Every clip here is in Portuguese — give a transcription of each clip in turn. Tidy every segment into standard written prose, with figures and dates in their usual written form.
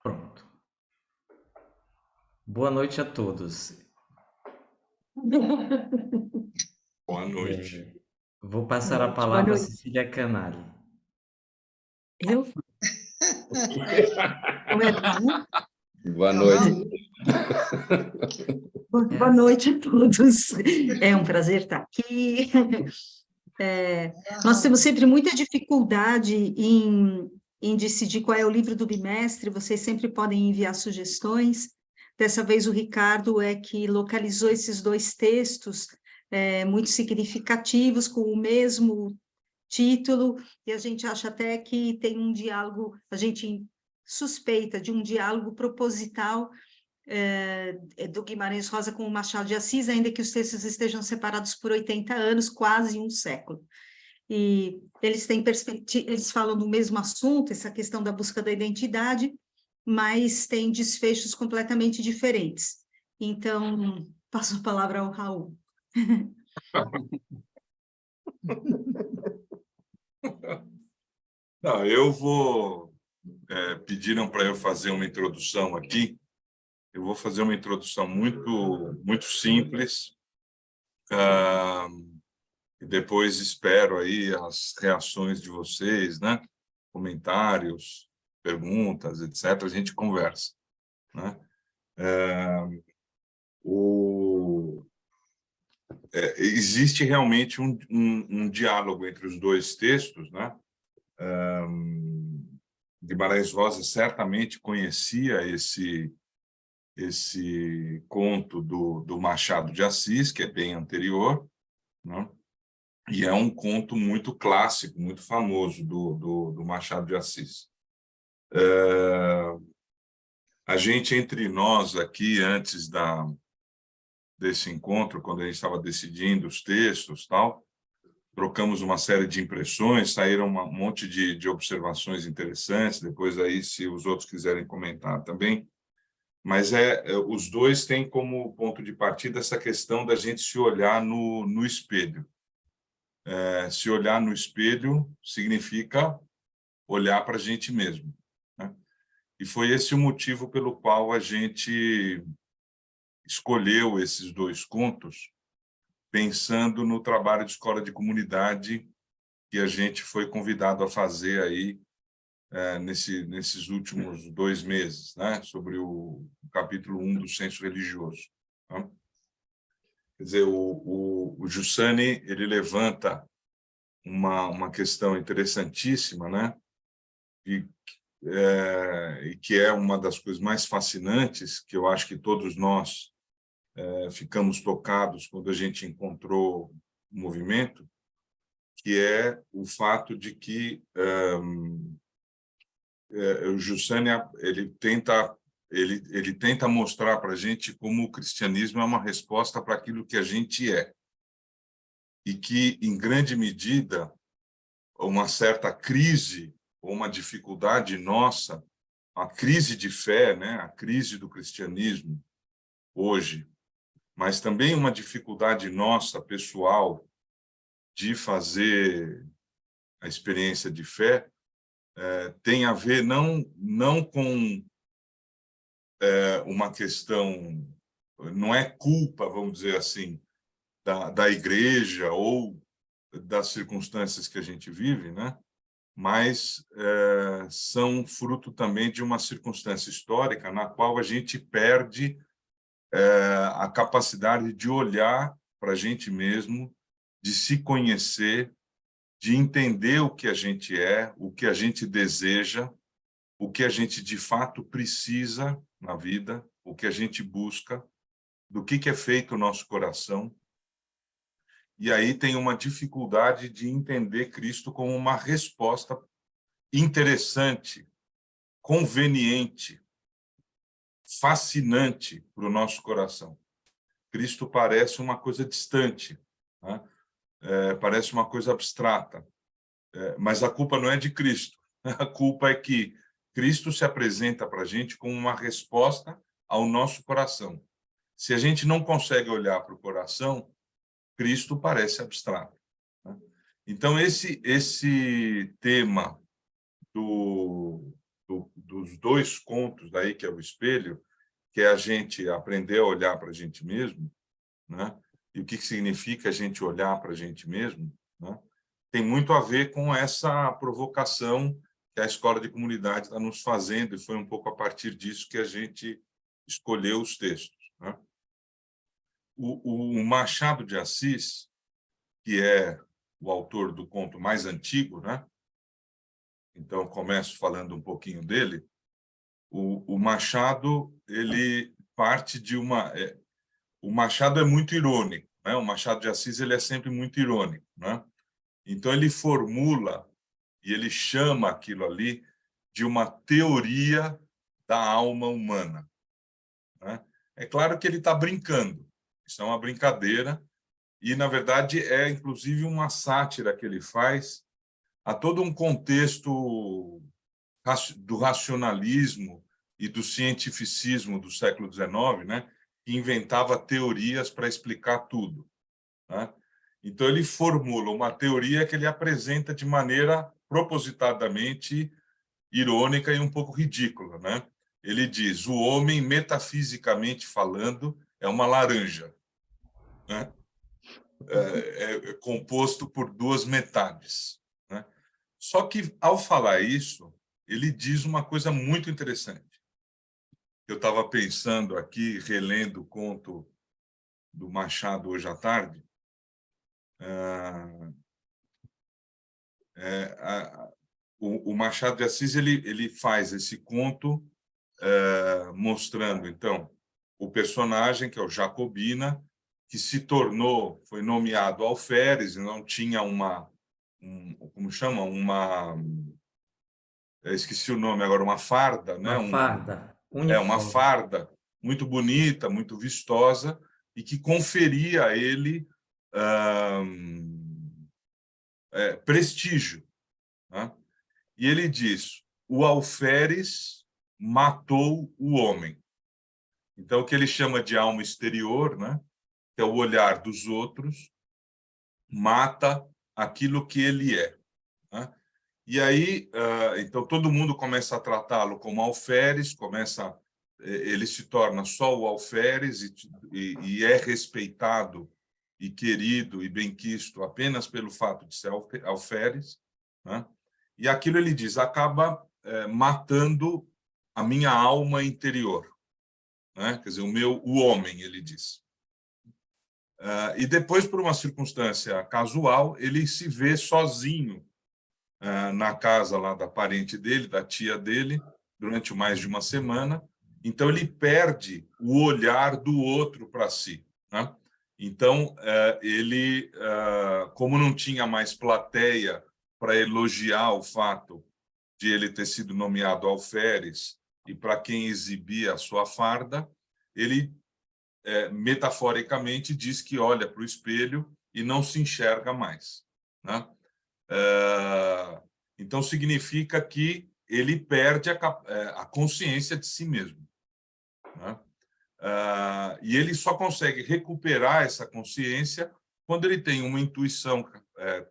Pronto. Boa noite a todos. Boa noite. Vou passar Boa a noite. Boa palavra a noite. Cecília Canali. Eu? Como é, Raul? Boa noite. Boa noite a todos. É um prazer estar aqui. Nós temos sempre muita dificuldade em decidir qual é o livro do bimestre, vocês sempre podem enviar sugestões. Dessa vez o Ricardo é que localizou esses dois textos muito significativos, com o mesmo título, e a gente acha até que tem um diálogo, a gente suspeita de um diálogo proposital do Guimarães Rosa com o Machado de Assis, ainda que os textos estejam separados por 80 anos, quase um século. E eles têm perspectiva, eles falam do mesmo assunto, essa questão da busca da identidade, mas têm desfechos completamente diferentes. Então, passo a palavra ao Raul. Não, eu vou... pediram para eu fazer uma introdução aqui. Eu vou fazer uma introdução muito simples. E depois espero aí as reações de vocês, né? Comentários, perguntas, etc. A gente conversa, né? Existe realmente um diálogo entre os dois textos, né? Guimarães Rosa certamente conhecia esse conto do Machado de Assis, que é bem anterior, né? E é um conto muito clássico, muito famoso do Machado de Assis. A gente, entre nós aqui, antes desse encontro, quando a gente estava decidindo os textos, tal, trocamos uma série de impressões, saíram um monte de observações interessantes, depois aí, se os outros quiserem comentar também. Mas os dois têm como ponto de partida essa questão da gente se olhar no espelho. Se olhar no espelho significa olhar para a gente mesmo, né? E foi esse o motivo pelo qual a gente escolheu esses dois contos, pensando no trabalho de escola de comunidade que a gente foi convidado a fazer aí nesses últimos 2 meses, né? Sobre o capítulo 1 do Senso Religioso, né? Quer dizer, o Giussani, ele levanta uma questão interessantíssima, né? E que é uma das coisas mais fascinantes, que eu acho que todos nós ficamos tocados quando a gente encontrou o movimento, que é o fato de que o Giussani ele tenta mostrar para a gente como o cristianismo é uma resposta para aquilo que a gente é, e que, em grande medida, uma certa crise ou uma dificuldade nossa, a crise de fé, né, a crise do cristianismo hoje, mas também uma dificuldade nossa, pessoal, de fazer a experiência de fé, tem a ver não com uma questão, não é culpa, vamos dizer assim, da igreja ou das circunstâncias que a gente vive, né? Mas são fruto também de uma circunstância histórica na qual a gente perde a capacidade de olhar para a gente mesmo, de se conhecer, de entender o que a gente é, o que a gente deseja, o que a gente de fato precisa na vida, o que a gente busca, do que é feito o nosso coração. E aí tem uma dificuldade de entender Cristo como uma resposta interessante, conveniente, fascinante para o nosso coração. Cristo parece uma coisa distante, né? Parece uma coisa abstrata, mas a culpa não é de Cristo. A culpa é que Cristo se apresenta para a gente como uma resposta ao nosso coração. Se a gente não consegue olhar para o coração, Cristo parece abstrato, né? Então, esse tema dos dois contos daí, que é o espelho, que é a gente aprender a olhar para a gente mesmo, né? E o que significa a gente olhar para a gente mesmo, né? Tem muito a ver com essa provocação que a Escola de Comunidade está nos fazendo, e foi um pouco a partir disso que a gente escolheu os textos, né? O Machado de Assis, que é o autor do conto mais antigo, né? Então, começo falando um pouquinho dele. O Machado, ele parte de uma... o Machado é muito irônico, né? O Machado de Assis, ele é sempre muito irônico, né? Então, ele formula e ele chama aquilo ali de uma teoria da alma humana, né? É claro que ele está brincando, isso é uma brincadeira, e, na verdade, é, inclusive, uma sátira que ele faz a todo um contexto do racionalismo e do cientificismo do século XIX, né, que inventava teorias para explicar tudo, né? Então, ele formula uma teoria que ele apresenta de maneira propositadamente irônica e um pouco ridícula, né? Ele diz: o homem, metafisicamente falando, é uma laranja, né? É composto por duas metades, né? Só que, ao falar isso, ele diz uma coisa muito interessante. Eu estava pensando aqui, relendo o conto do Machado hoje à tarde. O Machado de Assis ele faz esse conto mostrando, então, o personagem, que é o Jacobina, que se tornou, foi nomeado alferes, e não tinha como chama? Esqueci o nome agora, uma farda, né? Uma farda, Uma uniforme. farda muito bonita, muito vistosa, e que conferia a ele prestígio, né? E ele diz: o alferes matou o homem. Então, o que ele chama de alma exterior, né, que é o olhar dos outros, mata aquilo que ele é, né? E aí, então, todo mundo começa a tratá-lo como alferes, ele se torna só o alferes e é respeitado e querido e benquisto apenas pelo fato de ser alferes, né? E aquilo, ele diz, acaba matando a minha alma interior, né? Quer dizer, o homem, ele diz. E depois, por uma circunstância casual, ele se vê sozinho na casa lá da parente dele, da tia dele, durante mais de uma semana. Então, ele perde o olhar do outro para si, né? Então, ele, como não tinha mais plateia para elogiar o fato de ele ter sido nomeado alferes e para quem exibia a sua farda, ele, metaforicamente, diz que olha para o espelho e não se enxerga mais, né? Então, significa que ele perde a consciência de si mesmo, né? E ele só consegue recuperar essa consciência quando ele tem uma intuição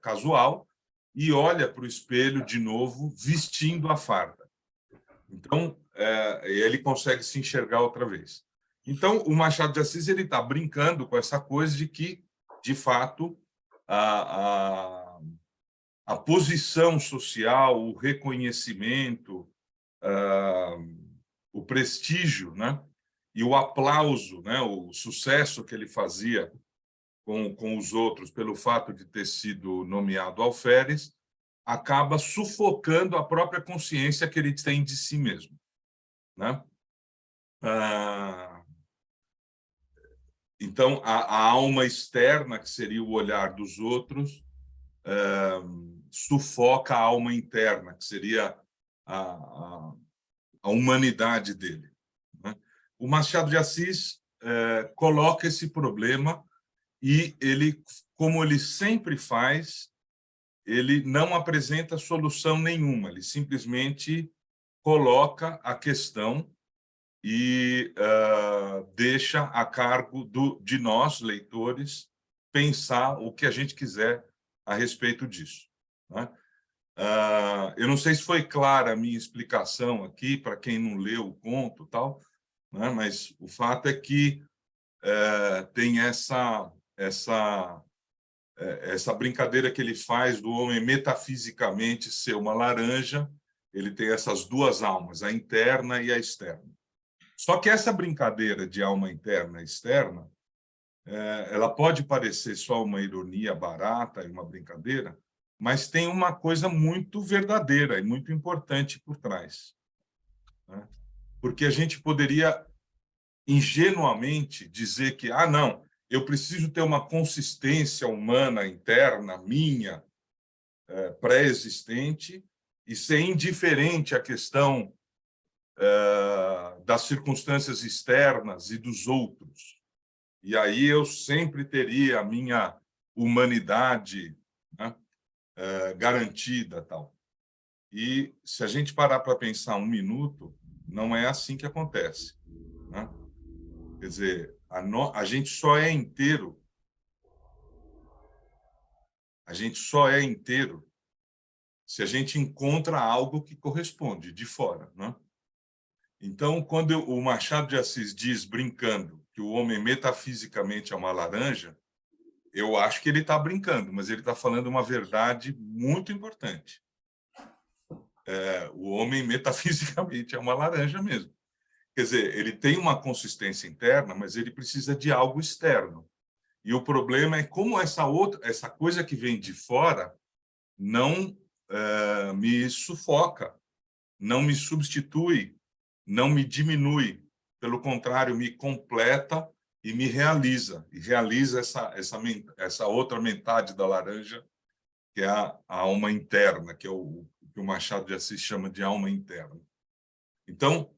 casual e olha para o espelho de novo, vestindo a farda. Então, ele consegue se enxergar outra vez. Então, o Machado de Assis ele está brincando com essa coisa de que, de fato, a posição social, o reconhecimento, o prestígio, né? E o aplauso, né? O sucesso que ele fazia com os outros pelo fato de ter sido nomeado alferes, acaba sufocando a própria consciência que ele tem de si mesmo, né? Então, a alma externa, que seria o olhar dos outros, sufoca a alma interna, que seria a humanidade dele, né? O Machado de Assis coloca esse problema e ele, como ele sempre faz, ele não apresenta solução nenhuma, ele simplesmente coloca a questão e deixa a cargo de nós, leitores, pensar o que a gente quiser a respeito disso, né? Eu não sei se foi clara a minha explicação aqui, para quem não leu o conto, tal, né? Mas o fato é que tem essa brincadeira que ele faz do homem metafisicamente ser uma laranja. Ele tem essas duas almas, a interna e a externa. Só que essa brincadeira de alma interna e externa, ela pode parecer só uma ironia barata e uma brincadeira, mas tem uma coisa muito verdadeira e muito importante por trás, né? Porque a gente poderia ingenuamente dizer que, não, eu preciso ter uma consistência humana interna minha, pré-existente, e ser indiferente à questão das circunstâncias externas e dos outros. E aí eu sempre teria a minha humanidade, né, garantida, tal. E se a gente parar para pensar um minuto, não é assim que acontece, né? Quer dizer, a gente só é inteiro, se a gente encontra algo que corresponde de fora, né? Então, quando o Machado de Assis diz, brincando, que o homem metafisicamente é uma laranja, eu acho que ele está brincando, mas ele está falando uma verdade muito importante. O homem metafisicamente é uma laranja mesmo. Quer dizer, ele tem uma consistência interna, mas ele precisa de algo externo. E o problema é como essa coisa que vem de fora não me sufoca, não me substitui, não me diminui. Pelo contrário, me completa e me realiza. E realiza essa outra metade da laranja, que é a alma interna, que é o que o Machado de Assis chama de alma interna. Então,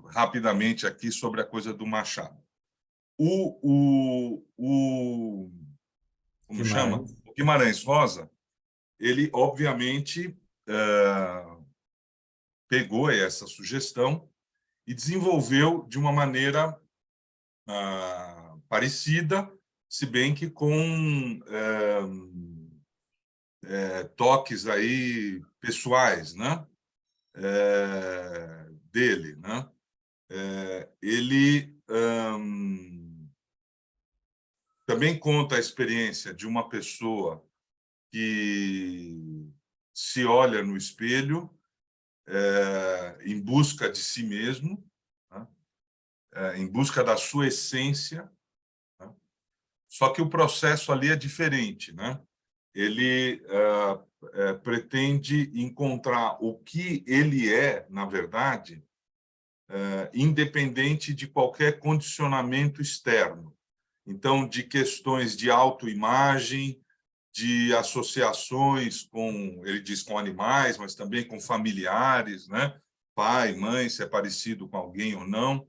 rapidamente aqui sobre a coisa do Machado. Como chama? O Guimarães Rosa, ele, obviamente, pegou essa sugestão e desenvolveu de uma maneira parecida, se bem que com toques aí pessoais, né? Dele, né? Ele também conta a experiência de uma pessoa que se olha no espelho em busca de si mesmo, né? Em busca da sua essência, né? Só que o processo ali é diferente, né? Ele pretende encontrar o que ele é, na verdade, independente de qualquer condicionamento externo. Então, de questões de autoimagem, de associações com, ele diz, com animais, mas também com familiares, né? Pai, mãe, se é parecido com alguém ou não,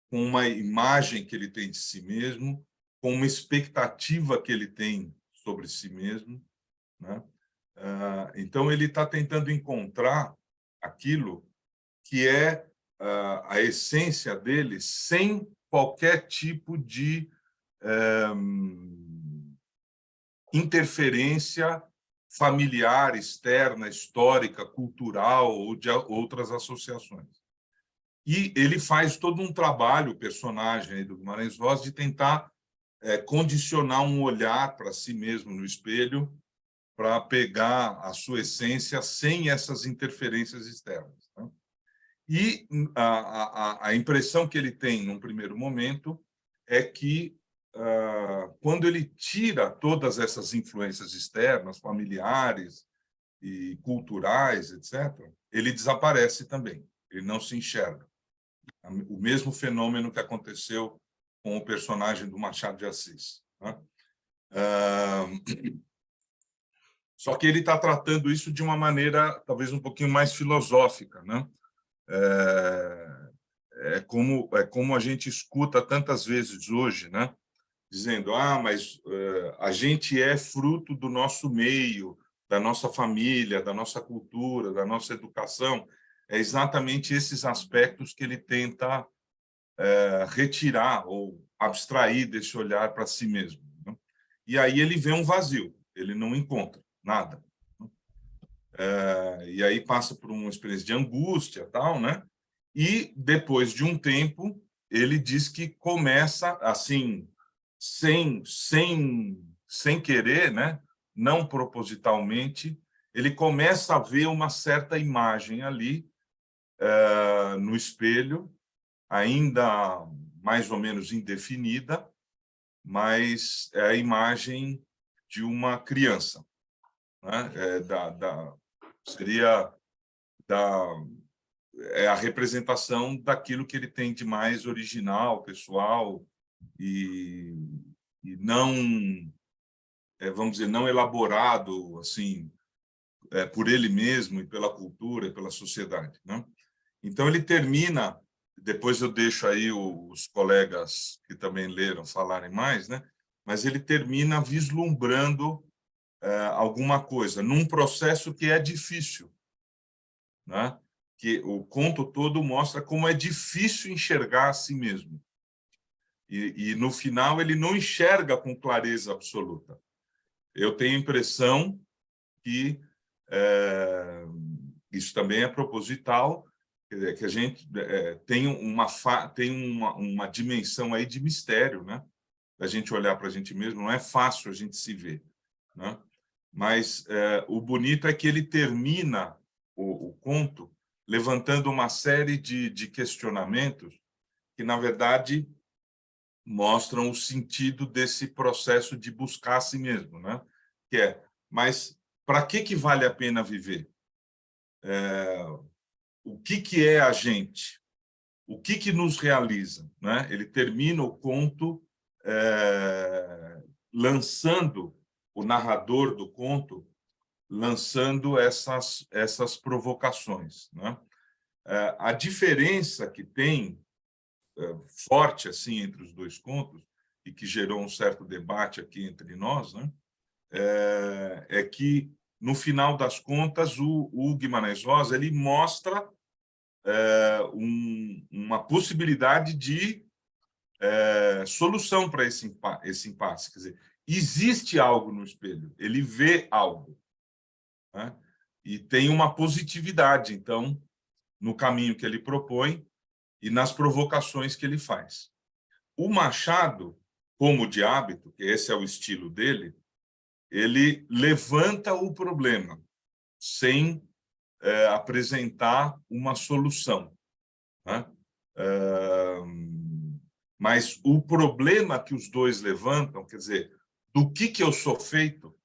com uma imagem que ele tem de si mesmo, com uma expectativa que ele tem sobre si mesmo, né? Então, ele está tentando encontrar aquilo que é a essência dele, sem qualquer tipo de interferência familiar, externa, histórica, cultural ou de outras associações. E ele faz todo um trabalho, o personagem aí do Guimarães Rosa, de tentar condicionar um olhar para si mesmo no espelho para pegar a sua essência sem essas interferências externas, né? E a impressão que ele tem, num primeiro momento, é que, quando ele tira todas essas influências externas, familiares e culturais, etc., ele desaparece também, ele não se enxerga. O mesmo fenômeno que aconteceu com o personagem do Machado de Assis, né? Só que ele está tratando isso de uma maneira talvez um pouquinho mais filosófica, né? É como a gente escuta tantas vezes hoje, né? Dizendo, mas a gente é fruto do nosso meio, da nossa família, da nossa cultura, da nossa educação. É exatamente esses aspectos que ele tenta retirar ou abstrair desse olhar para si mesmo, né? E aí ele vê um vazio, ele não encontra nada. e aí passa por uma experiência de angústia, tal, né? E depois de um tempo, ele diz que começa assim, sem querer, né? Não propositalmente, ele começa a ver uma certa imagem ali no espelho, ainda mais ou menos indefinida, mas é a imagem de uma criança, né? Seria a representação daquilo que ele tem de mais original, pessoal e não, vamos dizer, não elaborado assim por ele mesmo e pela cultura e pela sociedade, né? Então ele termina, depois eu deixo aí os colegas que também leram falarem mais, né? Mas ele termina vislumbrando alguma coisa num processo que é difícil, né? Que o conto todo mostra como é difícil enxergar a si mesmo. E no final ele não enxerga com clareza absoluta. Eu tenho a impressão que isso também é proposital, quer dizer, que a gente tem uma dimensão aí de mistério, né? Da gente olhar para a gente mesmo, não é fácil a gente se ver, né? Mas o bonito é que ele termina o conto levantando uma série de questionamentos que, na verdade, mostram o sentido desse processo de buscar a si mesmo, né? Que mas para que vale a pena viver? O que é a gente? O que nos realiza, né? Ele termina o conto lançando, o narrador do conto, lançando essas provocações, né? A diferença que tem forte assim entre os dois contos e que gerou um certo debate aqui entre nós, né? É que no final das contas o Guimarães Rosa ele mostra uma possibilidade de solução para esse impasse. Quer dizer, existe algo no espelho, ele vê algo, né? E tem uma positividade, então, no caminho que ele propõe e nas provocações que ele faz. O Machado, como de hábito, que esse é o estilo dele, ele levanta o problema sem apresentar uma solução, né? Mas o problema que os dois levantam, quer dizer, do que eu sou feito,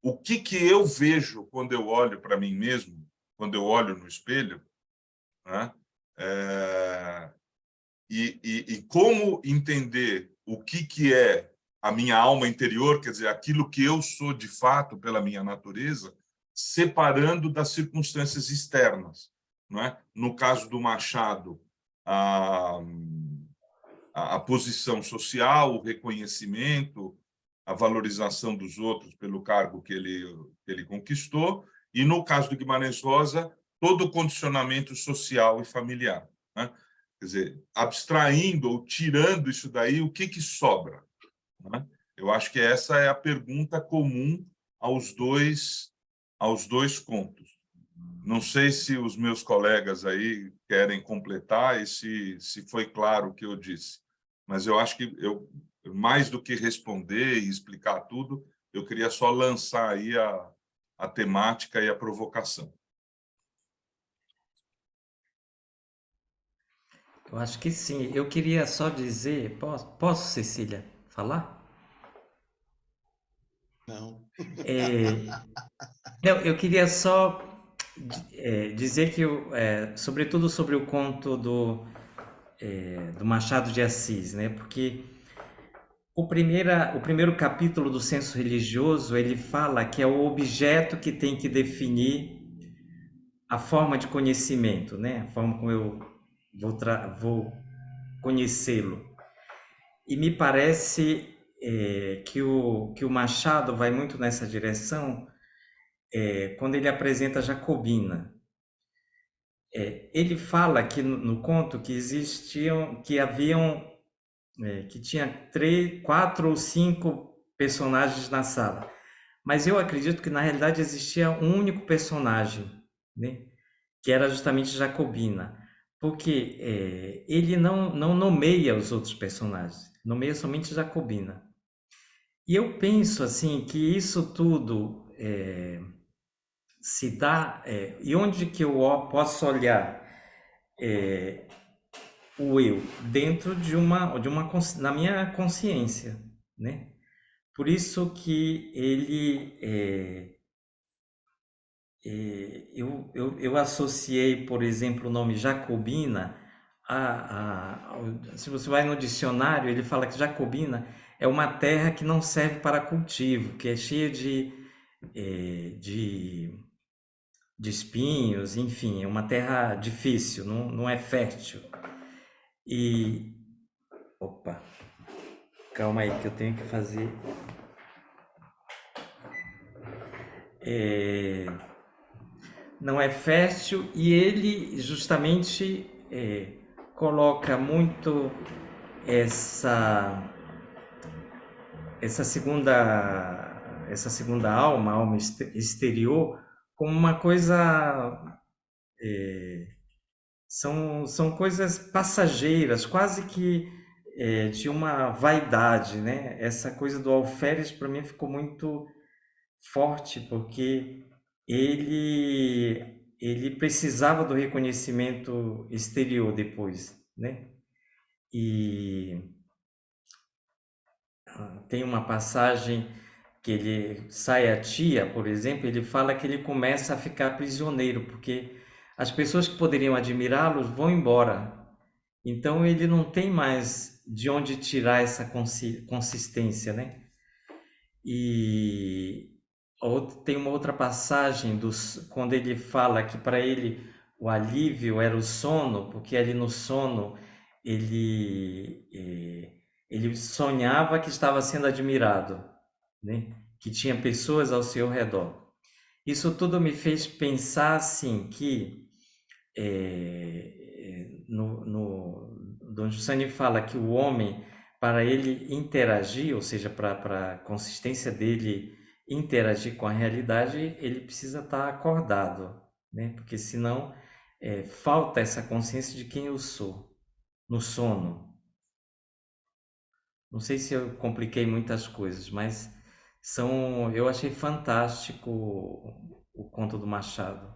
o que eu vejo quando eu olho para mim mesmo, quando eu olho no espelho, né? E como entender o que é a minha alma interior, quer dizer, aquilo que eu sou de fato pela minha natureza, separando das circunstâncias externas, não é? No caso do Machado, a posição social, o reconhecimento, a valorização dos outros pelo cargo que ele conquistou, e no caso do Guimarães Rosa, todo o condicionamento social e familiar, né? Quer dizer, abstraindo ou tirando isso daí, o que sobra, né? Eu acho que essa é a pergunta comum aos dois contos. Não sei se os meus colegas aí querem completar e se foi claro o que eu disse, mas eu acho que mais do que responder e explicar tudo, eu queria só lançar aí a temática e a provocação. Eu acho que sim. Eu queria só dizer, posso, Cecília, falar? Não. Não, eu queria só dizer que, sobretudo sobre o conto do Machado de Assis, né? Porque o primeiro capítulo do Senso Religioso, ele fala que é o objeto que tem que definir a forma de conhecimento, né? A forma como eu vou conhecê-lo. E me parece que o Machado vai muito nessa direção quando ele apresenta Jacobina. Ele fala aqui no conto que que tinha 4 ou 5 personagens na sala, Mas eu acredito que na realidade existia um único personagem, né? Que era justamente Jacobina, porque ele não nomeia os outros personagens, nomeia somente Jacobina. E eu penso assim que isso tudo se dá, e onde que eu posso olhar o eu dentro na minha consciência, né? Por isso que eu associei, por exemplo, o nome Jacobina se você vai no dicionário, ele fala que Jacobina é uma terra que não serve para cultivo, que é cheia de, de espinhos, enfim, é uma terra difícil, não é fértil. E, opa, calma aí que eu tenho que fazer. Não é fértil e ele justamente coloca muito essa essa segunda alma, a alma exterior, como uma coisa são coisas passageiras, quase que de uma vaidade, né? Essa coisa do alferes para mim ficou muito forte porque ele precisava do reconhecimento exterior depois, né? E tem uma passagem que ele sai a tia, por exemplo, ele fala que ele começa a ficar prisioneiro porque as pessoas que poderiam admirá-lo vão embora. Então ele não tem mais de onde tirar essa consistência, né? E tem uma outra passagem quando ele fala que para ele o alívio era o sono, porque ali no sono ele sonhava que estava sendo admirado, né? Que tinha pessoas ao seu redor. Isso tudo me fez pensar assim que Don Giussani fala que o homem, para ele interagir, ou seja, para a consistência dele interagir com a realidade, ele precisa estar acordado, né? Porque senão falta essa consciência de quem eu sou no sono. Não sei se eu compliquei muitas coisas, mas eu achei fantástico o conto do Machado.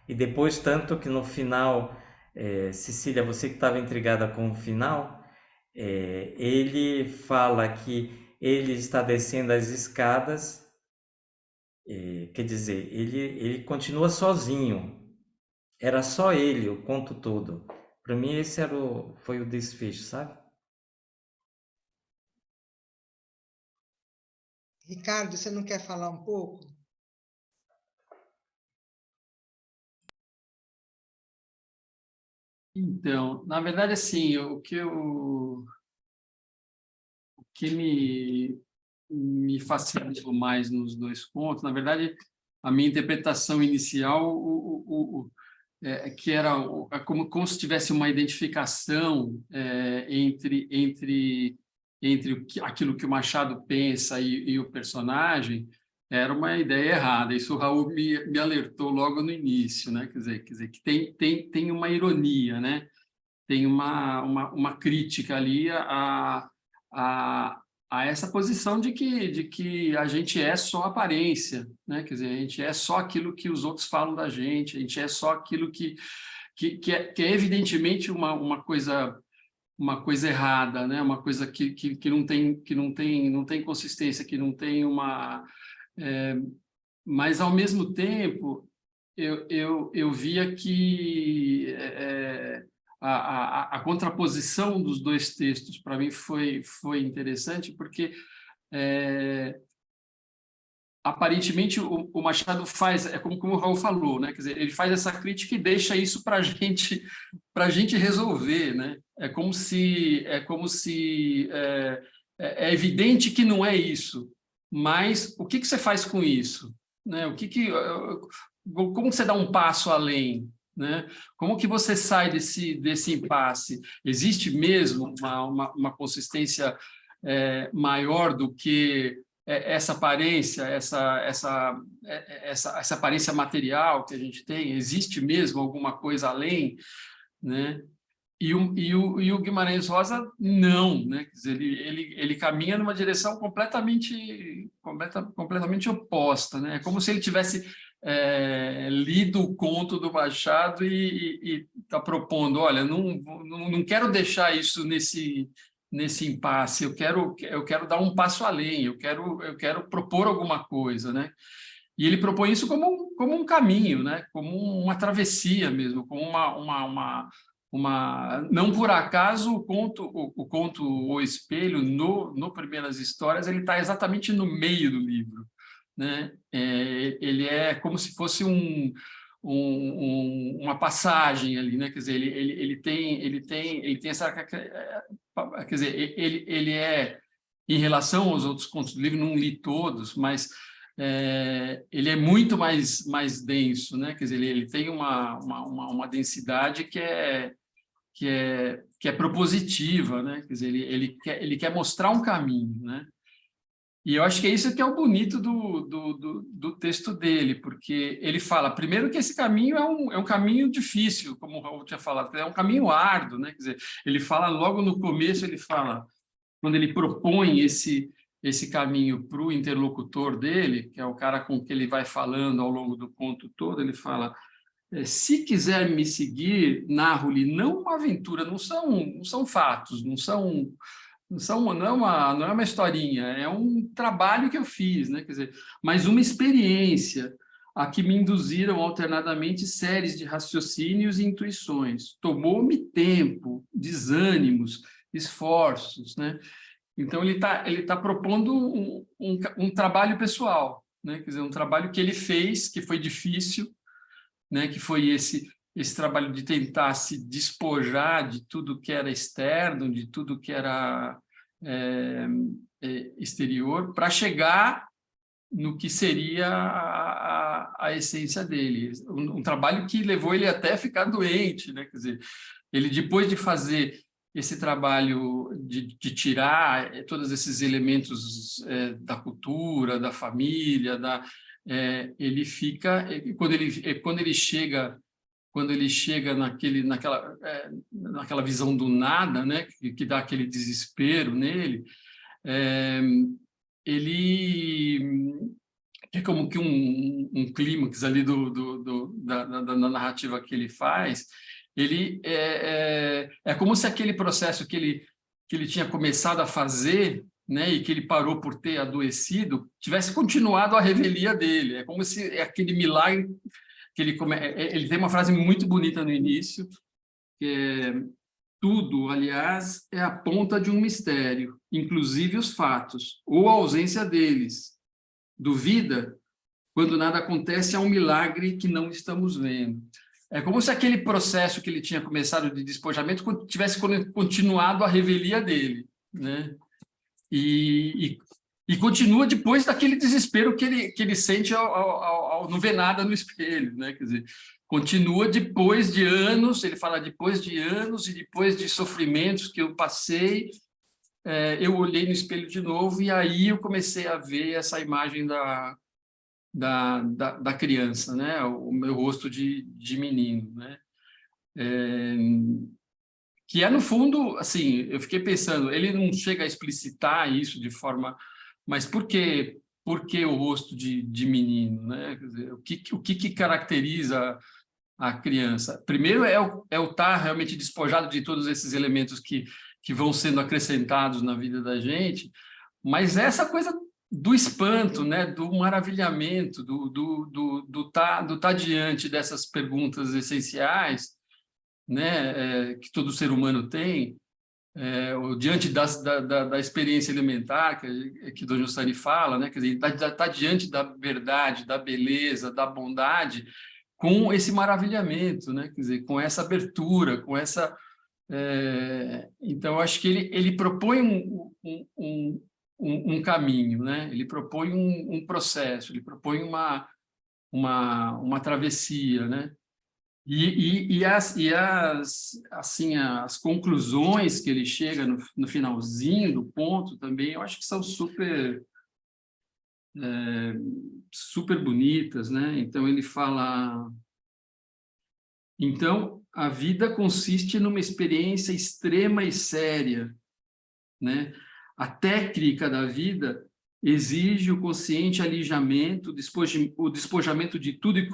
E depois, tanto que no final, Cecília, você que estava intrigada com o final, ele fala que ele está descendo as escadas, quer dizer, ele continua sozinho, era só ele o conto todo. Para mim, esse foi o desfecho, sabe? Ricardo, você não quer falar um pouco? Então, na verdade, assim, o que me fascinou mais nos dois contos, na verdade, a minha interpretação inicial, que era como se tivesse uma identificação entre aquilo que o Machado pensa e o personagem, era uma ideia errada. Isso o Raul me alertou logo no início, né? Quer dizer que tem uma ironia, né? Tem uma crítica ali a essa posição de que a gente é só aparência, né? Quer dizer, a gente é só aquilo que os outros falam da gente, a gente é só aquilo que é evidentemente uma coisa errada, né? Uma coisa que não tem consistência, que não tem uma... mas, ao mesmo tempo, eu via que a contraposição dos dois textos, para mim, foi interessante, porque, aparentemente, o Machado faz, como o Raul falou, né? Quer dizer, ele faz essa crítica e deixa isso para a gente resolver, né? É é evidente que não é isso, mas o que você faz com isso, né? Como você dá um passo além, né? Como que você sai desse impasse? Existe mesmo uma consistência maior do que essa aparência, essa aparência material que a gente tem, existe mesmo alguma coisa além, né? E o Guimarães Rosa não, né? Quer dizer, ele caminha numa direção completamente oposta, né? É como se ele tivesse lido o conto do Machado e está propondo, olha, não quero deixar isso nesse impasse, eu quero dar um passo além, eu quero propor alguma coisa, né? E ele propõe isso como um caminho, né? Como uma travessia mesmo, como não por acaso o conto O Espelho, no Primeiras Histórias, ele está exatamente no meio do livro, né? Ele é como se fosse uma passagem ali, né? Quer dizer, ele tem essa, quer dizer, ele é, em relação aos outros contos do livro, não li todos, mas ele é muito mais denso, né? Quer dizer, ele tem uma densidade que é propositiva, né? Quer dizer, ele quer mostrar um caminho, né? E eu acho que é isso que é o bonito do texto dele, porque ele fala, primeiro, que esse caminho é um caminho difícil, como o Raul tinha falado, é um caminho árduo, né? Quer dizer, ele fala logo no começo, ele fala, quando ele propõe esse caminho para o interlocutor dele, que é o cara com que ele vai falando ao longo do conto todo, ele fala, se quiser me seguir, narro-lhe não uma aventura, não são fatos, não é uma historinha, é um trabalho que eu fiz, né? Quer dizer, mas uma experiência a que me induziram alternadamente séries de raciocínios e intuições. Tomou-me tempo, desânimos, esforços, né? Então ele tá propondo um trabalho pessoal, né? Quer dizer, um trabalho que ele fez, que foi difícil, né? Que foi esse trabalho de tentar se despojar de tudo que era externo, de tudo que era exterior, para chegar no que seria a essência dele. Um trabalho que levou ele até a ficar doente, né? Quer dizer, ele, depois de fazer esse trabalho de tirar todos esses elementos da cultura, da família, ele fica, quando ele chega naquela visão do nada, né, que dá aquele desespero nele, ele é como que um clímax ali da narrativa que ele faz. Ele é como se aquele processo que ele tinha começado a fazer, né, e que ele parou por ter adoecido, tivesse continuado a revelia dele. É como se aquele milagre que ele tem uma frase muito bonita no início, que é: tudo, aliás, é a ponta de um mistério, inclusive os fatos, ou a ausência deles. Duvida? Quando nada acontece, é um milagre que não estamos vendo. É como se aquele processo que ele tinha começado de despojamento tivesse continuado a revelia dele, né? E continua depois daquele desespero que ele sente ao não ver nada no espelho, né? Quer dizer, continua depois de anos, ele fala depois de anos e depois de sofrimentos que eu passei, eu olhei no espelho de novo e aí eu comecei a ver essa imagem da criança, né? O meu rosto de menino, né? Que no fundo, assim, eu fiquei pensando, ele não chega a explicitar isso de forma, mas por que o rosto de menino, né? Quer dizer, o que caracteriza a criança? Primeiro é o estar realmente despojado de todos esses elementos que vão sendo acrescentados na vida da gente, mas essa coisa do espanto, né? Do maravilhamento, do tá diante dessas perguntas essenciais, né? Que todo ser humano tem, diante da experiência elementar que Dom Giussani fala, né? Quer dizer, tá diante da verdade, da beleza, da bondade, com esse maravilhamento, né? Quer dizer, com essa abertura, com essa... Então, eu acho que ele propõe um caminho, né? Ele propõe um processo, ele propõe uma travessia, né? E as conclusões que ele chega no finalzinho do ponto também, eu acho que são super super bonitas, né? Então ele fala: então a vida consiste numa experiência extrema e séria, né? A técnica da vida exige o consciente alijamento, o despojamento de tudo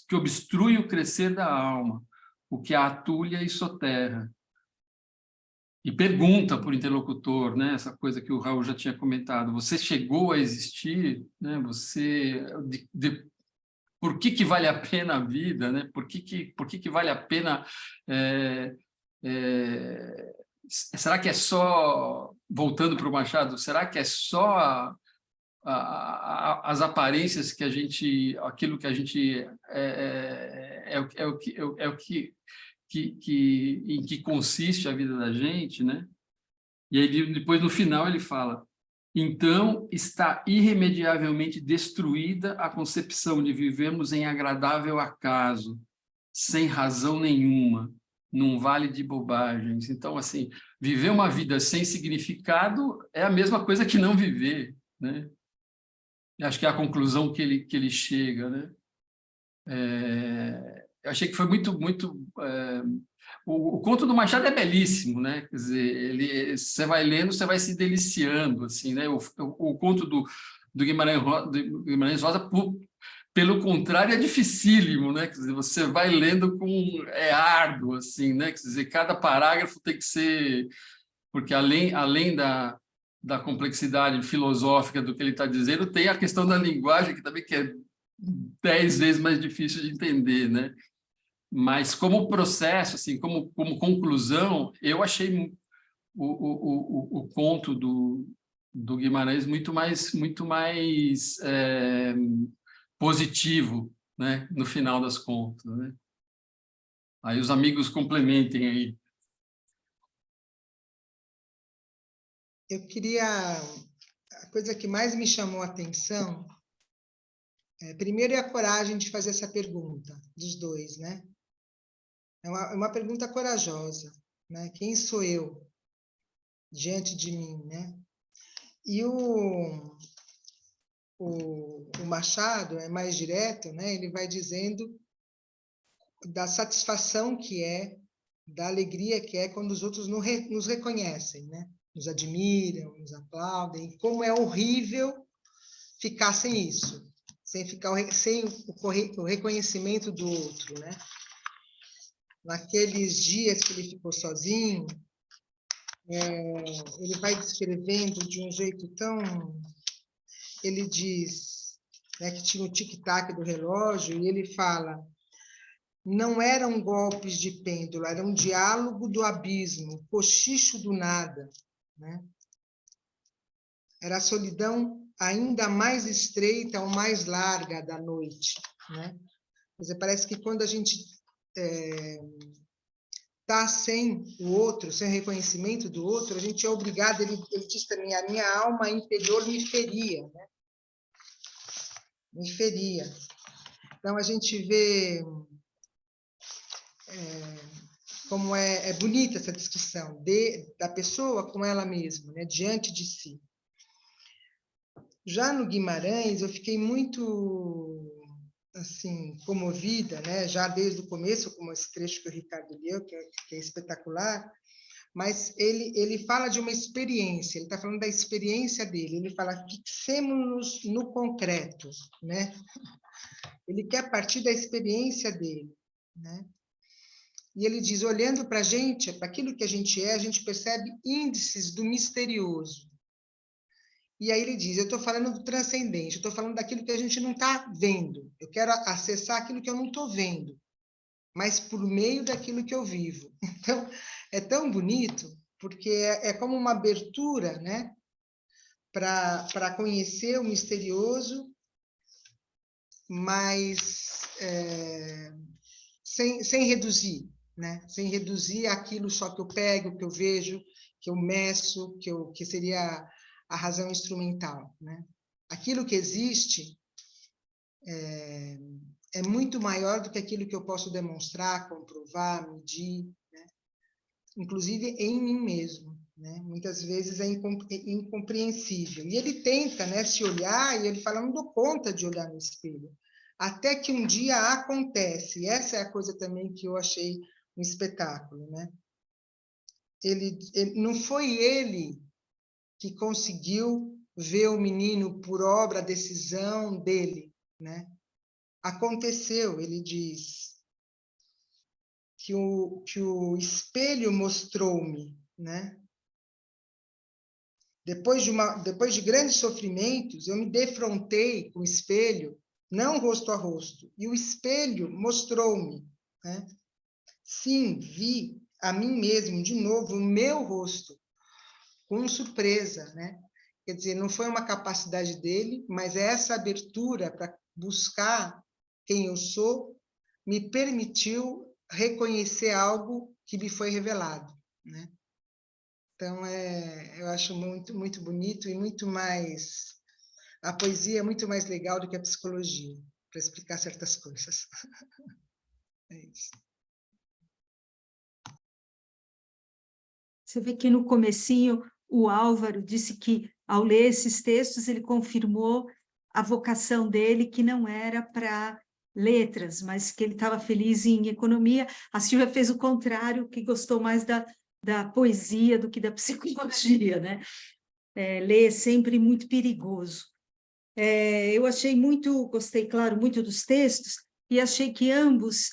que obstrui o crescer da alma, o que a atulha e soterra. E pergunta para o interlocutor, né? Essa coisa que o Raul já tinha comentado: você chegou a existir, né? Por que vale a pena a vida, né? Por que vale a pena? Será que é só, voltando para o Machado, será que é só as aparências que a gente, aquilo que a gente em que consiste a vida da gente, né? E aí depois no final ele fala: então está irremediavelmente destruída a concepção de vivemos em agradável acaso, sem razão nenhuma, num vale de bobagens. Então, assim, viver uma vida sem significado é a mesma coisa que não viver, né? Acho que é a conclusão que ele chega, né? Eu achei que foi muito o conto do Machado é belíssimo, né? Quer dizer, você vai lendo, você vai se deliciando, assim, né? O conto do Guimarães Rosa, pelo contrário, é dificílimo, né? Quer dizer, você vai lendo é árduo, assim, né? Quer dizer, cada parágrafo tem que ser, porque além da complexidade filosófica do que ele está dizendo, tem a questão da linguagem, que também é 10 vezes mais difícil de entender, né? Mas como processo, assim, como conclusão, eu achei o conto do Guimarães muito mais positivo, né? No final das contas, né? Aí os amigos complementem aí. Eu queria... A coisa que mais me chamou a atenção, primeiro, é a coragem de fazer essa pergunta, dos dois, né? É uma pergunta corajosa, né? Quem sou eu diante de mim, né? E o Machado é mais direto, né? Ele vai dizendo da satisfação que é, da alegria que é quando os outros nos reconhecem, né? Nos admiram, nos aplaudem, como é horrível ficar sem isso, sem o reconhecimento do outro, né? Naqueles dias que ele ficou sozinho, ele vai descrevendo de um jeito tão... Ele diz, né, que tinha o tic-tac do relógio, e ele fala: não eram golpes de pêndulo, era um diálogo do abismo, cochicho do nada, né? Era a solidão ainda mais estreita ou mais larga da noite, né? Quer dizer, parece que quando a gente está sem o outro, sem o reconhecimento do outro, a gente é obrigado, ele diz também, a minha alma interior me feria, né? Me feria. Então, a gente vê como é bonita essa discussão da pessoa com ela mesma, né? Diante de si. Já no Guimarães, eu fiquei muito assim, comovida, né? Já desde o começo, como esse trecho que o Ricardo leu, que é espetacular, mas ele fala de uma experiência, ele está falando da experiência dele, ele fala: fixemos-nos no concreto, né? Ele quer partir da experiência dele, né? E ele diz, olhando para a gente, para aquilo que a gente percebe índices do misterioso. E aí ele diz, eu estou falando do transcendente, eu estou falando daquilo que a gente não está vendo. Eu quero acessar aquilo que eu não estou vendo, mas por meio daquilo que eu vivo. Então, é tão bonito, porque é como uma abertura, né, para conhecer o misterioso, mas sem reduzir, né? Sem reduzir aquilo só que eu pego, que eu vejo, que eu meço, que seria a razão instrumental, né? Aquilo que existe é muito maior do que aquilo que eu posso demonstrar, comprovar, medir, né? Inclusive em mim mesmo, né? Muitas vezes é incompreensível. E ele tenta, né, se olhar, e ele fala, não dou conta de olhar no espelho. Até que um dia acontece. E essa é a coisa também que eu achei um espetáculo, né? Não foi ele que conseguiu ver o menino por obra, decisão dele, né? Aconteceu, ele diz, que o espelho mostrou-me, né? Depois de grandes sofrimentos, eu me defrontei com o espelho, não rosto a rosto, e o espelho mostrou-me, né? Sim, vi a mim mesmo, de novo, o meu rosto, com surpresa, né? Quer dizer, não foi uma capacidade dele, mas essa abertura para buscar quem eu sou me permitiu reconhecer algo que me foi revelado, né? Então, eu acho muito, muito bonito e muito mais... A poesia é muito mais legal do que a psicologia, para explicar certas coisas. É isso. Você vê que no comecinho o Álvaro disse que, ao ler esses textos, ele confirmou a vocação dele, que não era para letras, mas que ele estava feliz em economia. A Silvia fez o contrário, que gostou mais da poesia do que da psicologia, né? Ler é sempre muito perigoso. Eu gostei, claro, muito dos textos, e achei que ambos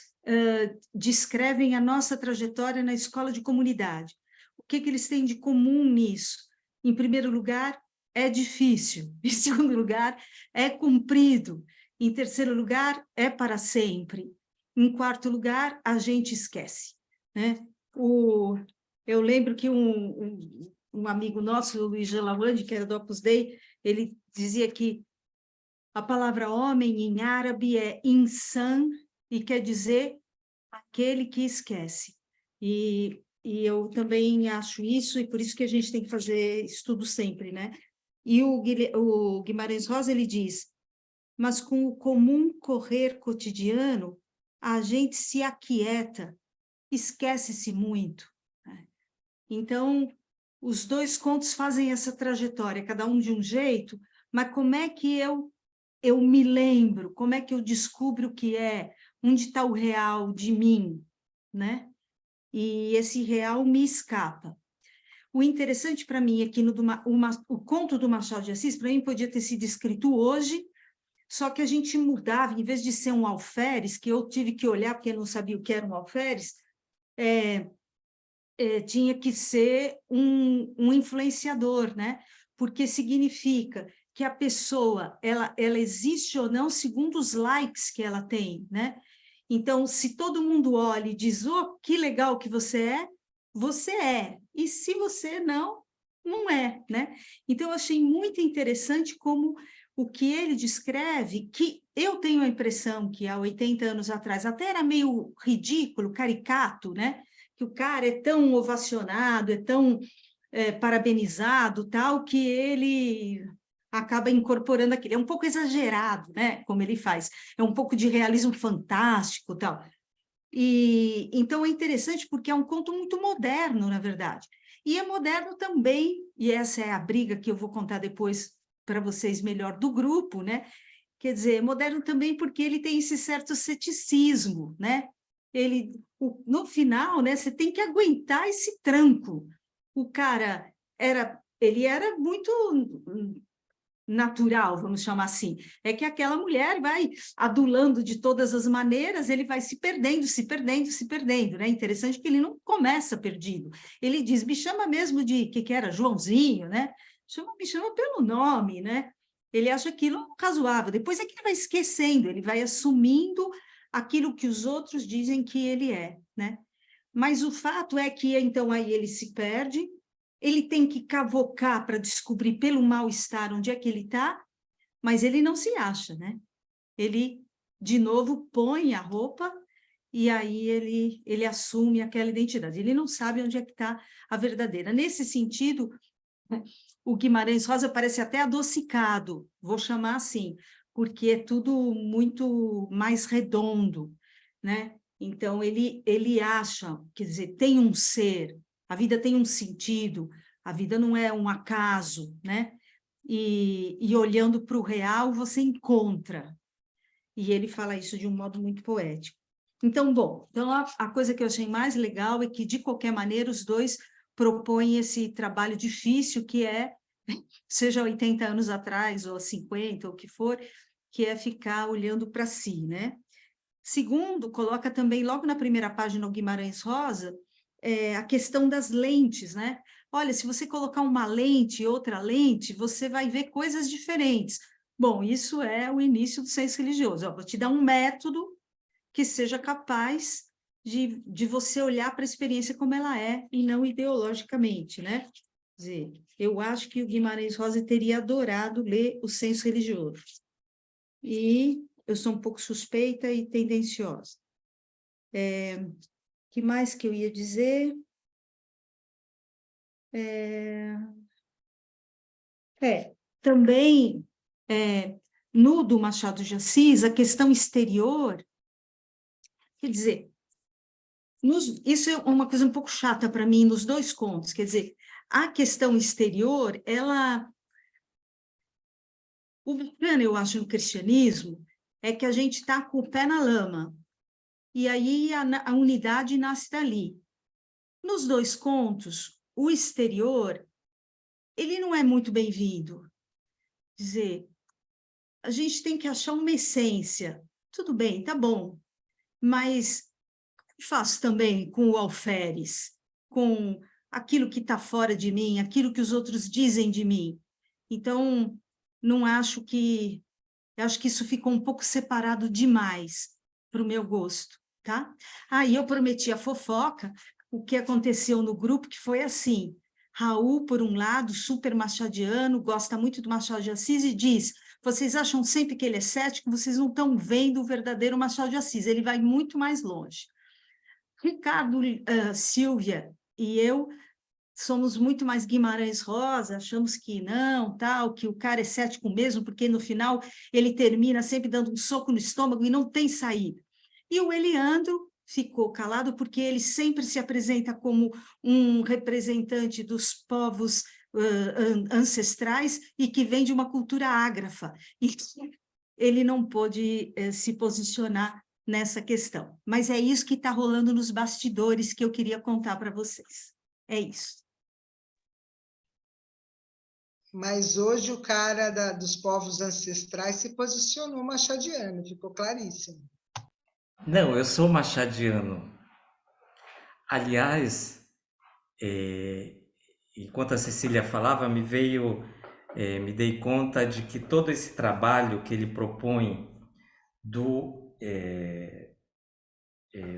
descrevem a nossa trajetória na escola de comunidade. O que eles têm de comum nisso? Em primeiro lugar, é difícil. Em segundo lugar, é cumprido. Em terceiro lugar, é para sempre. Em quarto lugar, a gente esquece, né? Eu lembro que um amigo nosso, o Luiz Gelawande, que era do Opus Dei, ele dizia que a palavra homem em árabe é insan e quer dizer aquele que esquece. E eu também acho isso, e por isso que a gente tem que fazer estudo sempre, né? E o Guimarães Rosa, ele diz, mas com o comum correr cotidiano, a gente se aquieta, esquece-se muito, né? Então, os dois contos fazem essa trajetória, cada um de um jeito, mas como é que eu me lembro, como é que eu descubro o que é, onde está o real de mim, né? E esse real me escapa. O interessante para mim é que o conto do Machado de Assis, para mim, podia ter sido escrito hoje, só que a gente mudava, em vez de ser um alferes, que eu tive que olhar porque eu não sabia o que era um alferes, tinha que ser um influenciador, né? Porque significa que a pessoa ela existe ou não segundo os likes que ela tem, né? Então, se todo mundo olha e diz, oh, que legal que você é, você é. E se você não, não é, né? Então, eu achei muito interessante como o que ele descreve, que eu tenho a impressão que há 80 anos atrás até era meio ridículo, caricato, né? Que o cara é tão ovacionado, é tão parabenizado, tal, que ele acaba incorporando aquilo. É um pouco exagerado, né? Como ele faz. É um pouco de realismo fantástico, tal. E então é interessante porque é um conto muito moderno, na verdade. E é moderno também, e essa é a briga que eu vou contar depois para vocês melhor do grupo, né? Quer dizer, é moderno também porque ele tem esse certo ceticismo, né? No final, né, você tem que aguentar esse tranco. O cara ele era muito natural, vamos chamar assim. É que aquela mulher vai adulando de todas as maneiras, ele vai se perdendo, se perdendo, se perdendo, né? Interessante que ele não começa perdido. Ele diz, me chama mesmo de, que era? Joãozinho, né? Me chama pelo nome, né? Ele acha aquilo razoável. Depois é que ele vai esquecendo, ele vai assumindo aquilo que os outros dizem que ele é, né? Mas o fato é que, então, aí ele se perde, ele tem que cavocar para descobrir pelo mal-estar onde é que ele está, mas ele não se acha, né? Ele, de novo, põe a roupa e aí ele assume aquela identidade. Ele não sabe onde é que está a verdadeira. Nesse sentido, o Guimarães Rosa parece até adocicado, vou chamar assim, porque é tudo muito mais redondo, né? Então, ele acha, quer dizer, tem um ser, a vida tem um sentido, A vida não é um acaso, né? E olhando para o real, você encontra. E ele fala isso de um modo muito poético. Então, bom, então a coisa que eu achei mais legal é que, de qualquer maneira, os dois propõem esse trabalho difícil que é, seja 80 anos atrás, ou 50, ou o que for, que é ficar olhando para si, né? Segundo, coloca também, logo na primeira página, o Guimarães Rosa, a questão das lentes, né? Olha, se você colocar uma lente e outra lente, você vai ver coisas diferentes. Bom, isso é o início do senso religioso. Ó, vou te dar um método que seja capaz de você olhar para a experiência como ela é e não ideologicamente, né? Quer dizer, eu acho que o Guimarães Rosa teria adorado ler o senso religioso. E eu sou um pouco suspeita e tendenciosa. Que mais que eu ia dizer? Também, no do Machado de Assis, a questão exterior, quer dizer, isso é uma coisa um pouco chata para mim nos dois contos, quer dizer, a questão exterior, o bacana, eu acho, no cristianismo, é que a gente está com o pé na lama, e aí a unidade nasce dali. Nos dois contos, o exterior, ele não é muito bem-vindo. Quer dizer, a gente tem que achar uma essência. Tudo bem, tá bom, mas faço também com o alferes, com aquilo que está fora de mim, aquilo que os outros dizem de mim. Então, não acho que... Eu acho que isso ficou um pouco separado demais para o meu gosto, tá? E eu prometi a fofoca, o que aconteceu no grupo, que foi assim, Raul, por um lado, super machadiano, gosta muito do Machado de Assis e diz, vocês acham sempre que ele é cético, vocês não estão vendo o verdadeiro Machado de Assis, ele vai muito mais longe. Ricardo, Silvia e eu somos muito mais Guimarães Rosa, achamos que não, tal, que o cara é cético mesmo, porque no final ele termina sempre dando um soco no estômago e não tem saída. E o Eliandro ficou calado porque ele sempre se apresenta como um representante dos povos ancestrais e que vem de uma cultura ágrafa. E ele não pôde se posicionar nessa questão. Mas é isso que está rolando nos bastidores que eu queria contar para vocês. É isso. Mas hoje o cara dos povos ancestrais se posicionou machadiano, ficou claríssimo. Não, eu sou machadiano. Aliás, enquanto a Cecília falava, me dei conta de que todo esse trabalho que ele propõe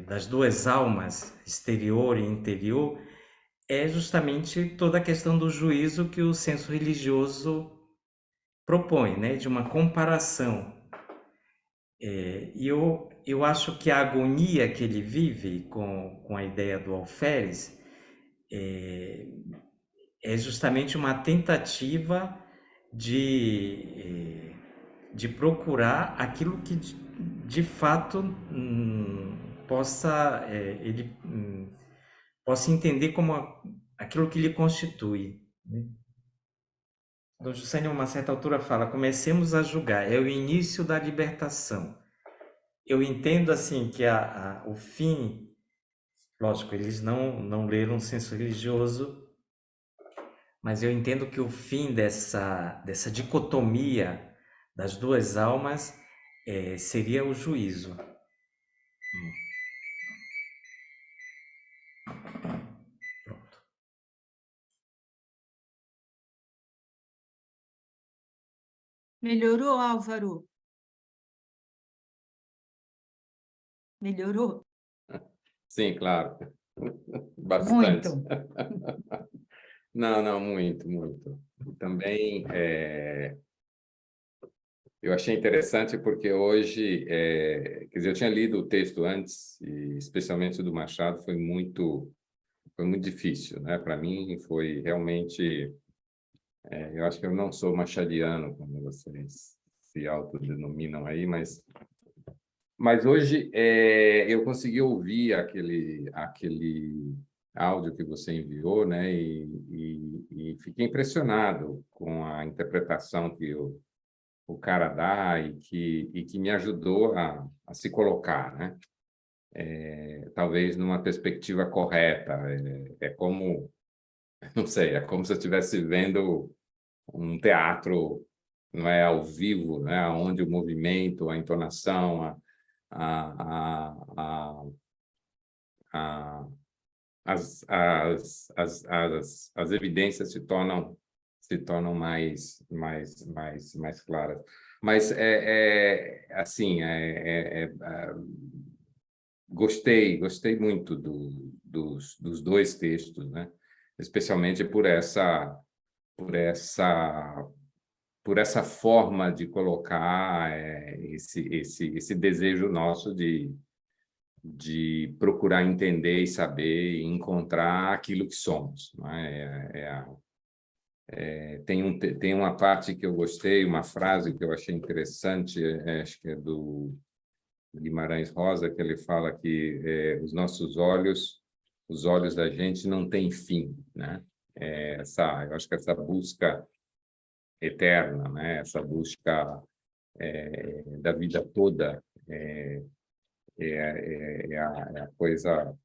das duas almas, exterior e interior, é justamente toda a questão do juízo que o senso religioso propõe, né? De uma comparação. E eu acho que a agonia que ele vive com a ideia do alferes é justamente uma tentativa de procurar aquilo que de fato ele possa entender como aquilo que lhe constitui, né? Dom Juscelio, a uma certa altura, fala: comecemos a julgar, é o início da libertação. Eu entendo assim que o fim, lógico, eles não leram o senso religioso, mas eu entendo que o fim dessa dicotomia das duas almas seria o juízo. Pronto. Melhorou, Álvaro? Melhorou? Sim, claro. Bastante. Muito. Não, muito, muito. Também eu achei interessante porque hoje, quer dizer, eu tinha lido o texto antes, e especialmente o do Machado, foi muito difícil, né? Para mim foi realmente, eu acho que eu não sou machadiano, como vocês se autodenominam aí, mas hoje eu consegui ouvir aquele áudio que você enviou, né? E e fiquei impressionado com a interpretação que o cara dá e que me ajudou a se colocar, né? Talvez numa perspectiva correta. É como, não sei, é como se eu estivesse vendo um teatro, não é, ao vivo, né? Onde o movimento, a entonação, a, as evidências se tornam mais claras. Mas assim, gostei muito dos dois textos, né? Especialmente por essa forma de colocar esse desejo nosso de procurar entender e saber e encontrar aquilo que somos, não é? Tem uma parte que eu gostei, uma frase que eu achei interessante, acho que é do Guimarães Rosa, que ele fala que os nossos olhos, os olhos da gente não têm fim, né? Eu acho que essa busca eterna, né? Essa busca da vida toda a coisa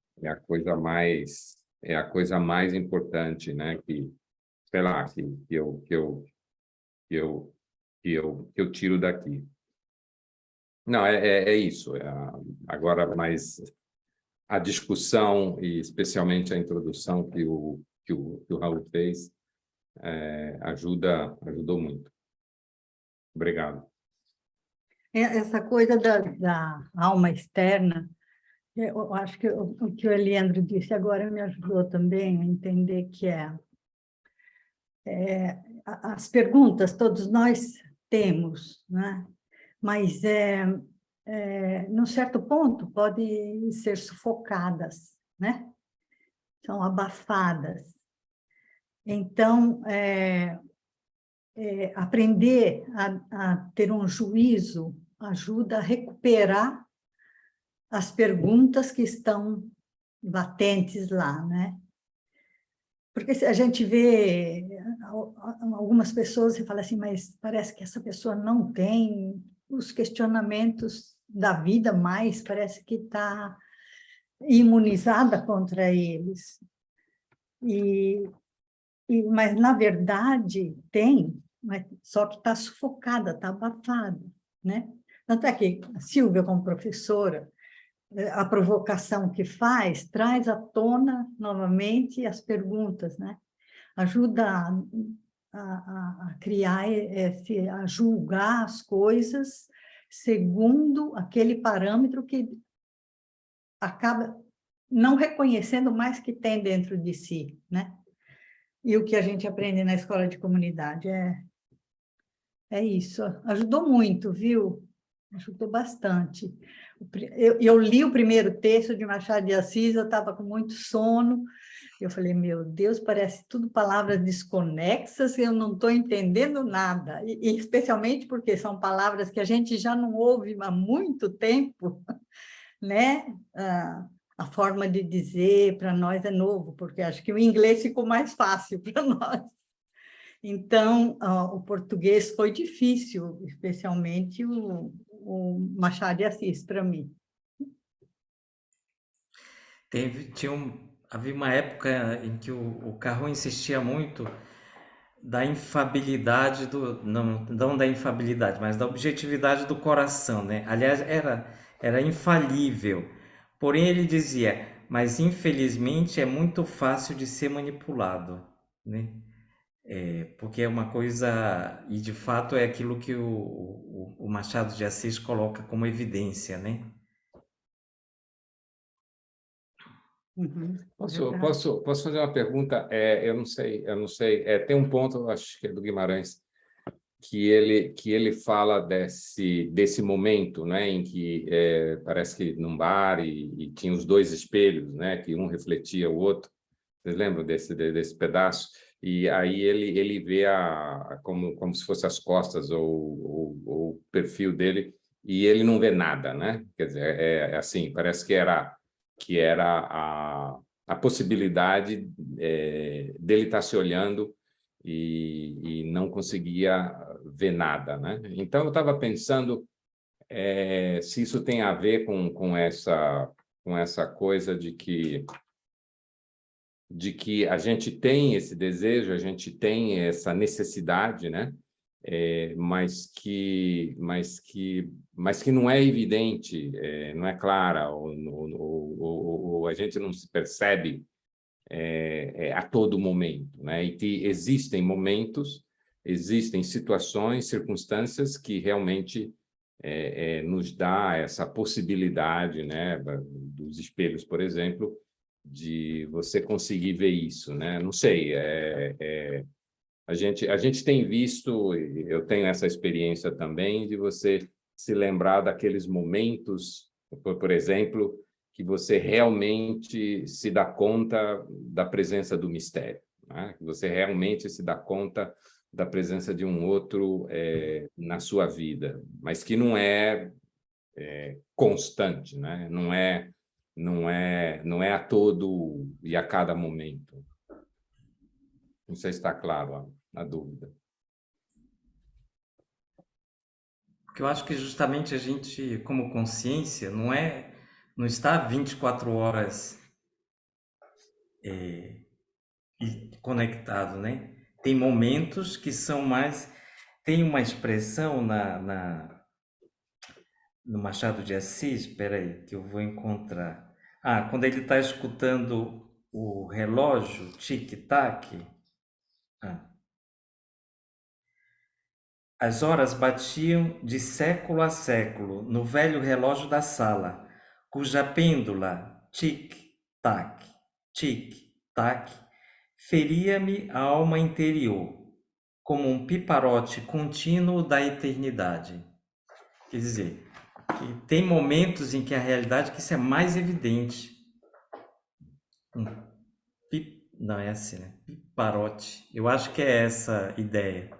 mais importante, né? Que, sei lá, que eu tiro daqui. Não, é isso. Agora, mais a discussão e especialmente a introdução que o Raul fez ajudou muito. Obrigado. Essa coisa da alma externa, eu acho que o que o Eliandro disse agora me ajudou também a entender que as perguntas todos nós temos, né? Mas, num certo ponto, podem ser sufocadas, né? São abafadas. Então, aprender a ter um juízo ajuda a recuperar as perguntas que estão latentes lá, né? Porque se a gente vê algumas pessoas e fala assim, mas parece que essa pessoa não tem os questionamentos da vida mais, parece que está imunizada contra eles. Mas, na verdade, tem, mas só que está sufocada, está abafada, né? Tanto é que a Silvia, como professora, a provocação que faz, traz à tona novamente as perguntas, né? Ajuda a criar, a julgar as coisas segundo aquele parâmetro que acaba não reconhecendo mais que tem dentro de si, né? E o que a gente aprende na escola de comunidade é isso. Ajudou muito, viu? Ajudou bastante. Eu li o primeiro texto de Machado de Assis, eu estava com muito sono, eu falei, meu Deus, parece tudo palavras desconexas, eu não estou entendendo nada, e especialmente porque são palavras que a gente já não ouve há muito tempo, né? A forma de dizer para nós é novo, porque acho que o inglês ficou mais fácil para nós. Então, o português foi difícil, especialmente o Machado de Assis, para mim. Havia uma época em que o Carrão insistia muito da infabilidade não da infabilidade, mas da objetividade do coração, né? Aliás, era infalível. Porém, ele dizia, mas infelizmente é muito fácil de ser manipulado, né? Porque é uma coisa, e de fato é aquilo que o Machado de Assis coloca como evidência, né? Uhum, Posso fazer uma pergunta? Eu não sei. Tem um ponto, acho que é do Guimarães, que ele fala desse momento, né, em que parece que num bar e tinha os dois espelhos, né, que um refletia o outro. Vocês lembram desse pedaço? E aí ele vê como se fosse as costas ou o perfil dele e ele não vê nada, né? Quer dizer, assim, parece que era a possibilidade dele estar se olhando e não conseguia ver nada, né? Então, eu estava pensando se isso tem a ver com essa coisa de que a gente tem esse desejo, a gente tem essa necessidade, né? Mas que não é evidente, não é clara, ou a gente não se percebe a todo momento, né? E que existem momentos, existem situações, circunstâncias que realmente nos dá essa possibilidade, né? Dos espelhos, por exemplo, de você conseguir ver isso, né? Não sei, a gente tem visto, eu tenho essa experiência também, de você se lembrar daqueles momentos, por exemplo, que você realmente se dá conta da presença do mistério, né? Que você realmente se dá conta da presença de um outro na sua vida, mas que não é constante, né? Não é a todo e a cada momento. Não sei se está claro a dúvida. Porque eu acho que justamente a gente, como consciência, não está 24 horas conectado, né? Tem momentos que são mais... Tem uma expressão no Machado de Assis, espera aí, que eu vou encontrar. Quando ele está escutando o relógio, tic-tac. As horas batiam de século a século no velho relógio da sala, cuja pêndula, tic-tac, tic-tac, feria-me a alma interior, como um piparote contínuo da eternidade. Quer dizer, que tem momentos em que a realidade que isso é mais evidente. Não, é assim, né? Piparote. Eu acho que é essa ideia.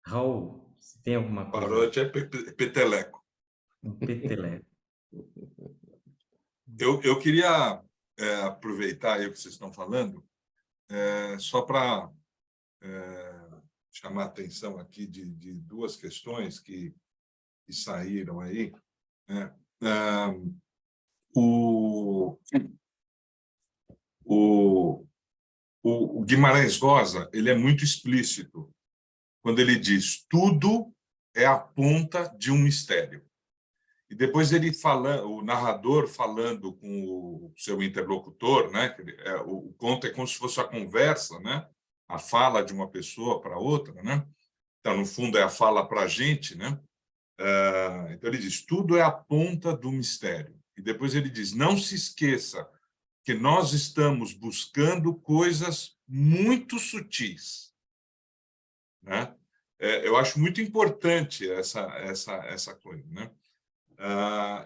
Raul, você tem alguma coisa? Piparote é peteleco. Um peteleco. Eu queria aproveitar aí o que vocês estão falando, só para chamar a atenção aqui de duas questões que saíram aí, né? O Guimarães Rosa, ele é muito explícito quando ele diz: tudo é a ponta de um mistério. E depois ele fala, o narrador falando com o seu interlocutor, né? O conto é como se fosse a conversa, né? A fala de uma pessoa para outra, né? Então, no fundo, é a fala para a gente, né? Então, ele diz: tudo é a ponta do mistério. E depois ele diz: não se esqueça que nós estamos buscando coisas muito sutis, né? Eu acho muito importante essa coisa, né?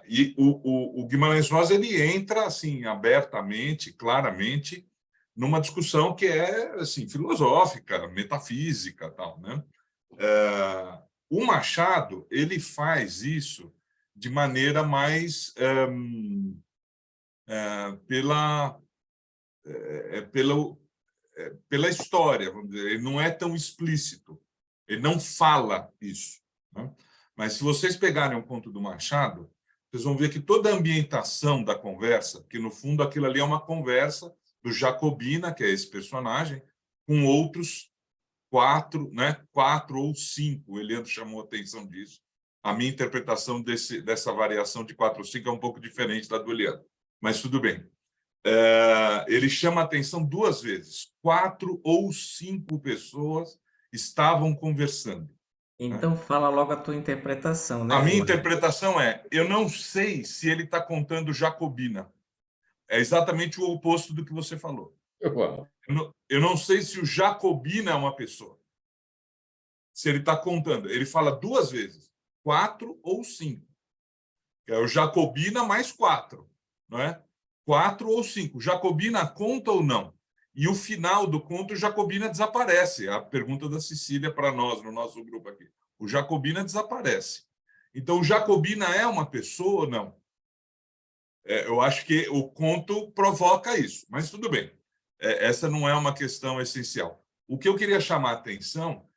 E o Guimarães Rosa, ele entra assim abertamente, claramente, numa discussão que é assim filosófica, metafísica, tal, né? O Machado, ele faz isso de maneira mais pela história, vamos dizer. Ele não é tão explícito, ele não fala isso, né? Mas se vocês pegarem um conto do Machado, vocês vão ver que toda a ambientação da conversa, que no fundo aquilo ali é uma conversa do Jacobina, que é esse personagem, com outros 4, né? 4 ou 5. O Eliandro chamou a atenção disso. A minha interpretação dessa variação de 4 ou 5 é um pouco diferente da do Eliandro, mas tudo bem. Ele chama a atenção 2 vezes. 4 ou 5 pessoas estavam conversando. Então fala logo a tua interpretação, né? A minha interpretação eu não sei se ele está contando Jacobina. É exatamente o oposto do que você falou. Eu não sei se o Jacobina é uma pessoa. Se ele está contando. Ele fala 2 vezes. 4 ou 5. É o Jacobina mais 4, não é? 4 ou 5. Jacobina conta ou não? E o final do conto, o Jacobina desaparece. A pergunta da Cecília para nós, no nosso grupo aqui. O Jacobina desaparece. Então, o Jacobina é uma pessoa ou não? Eu acho que o conto provoca isso, mas tudo bem. Essa não é uma questão essencial. o que eu queria chamar a atenção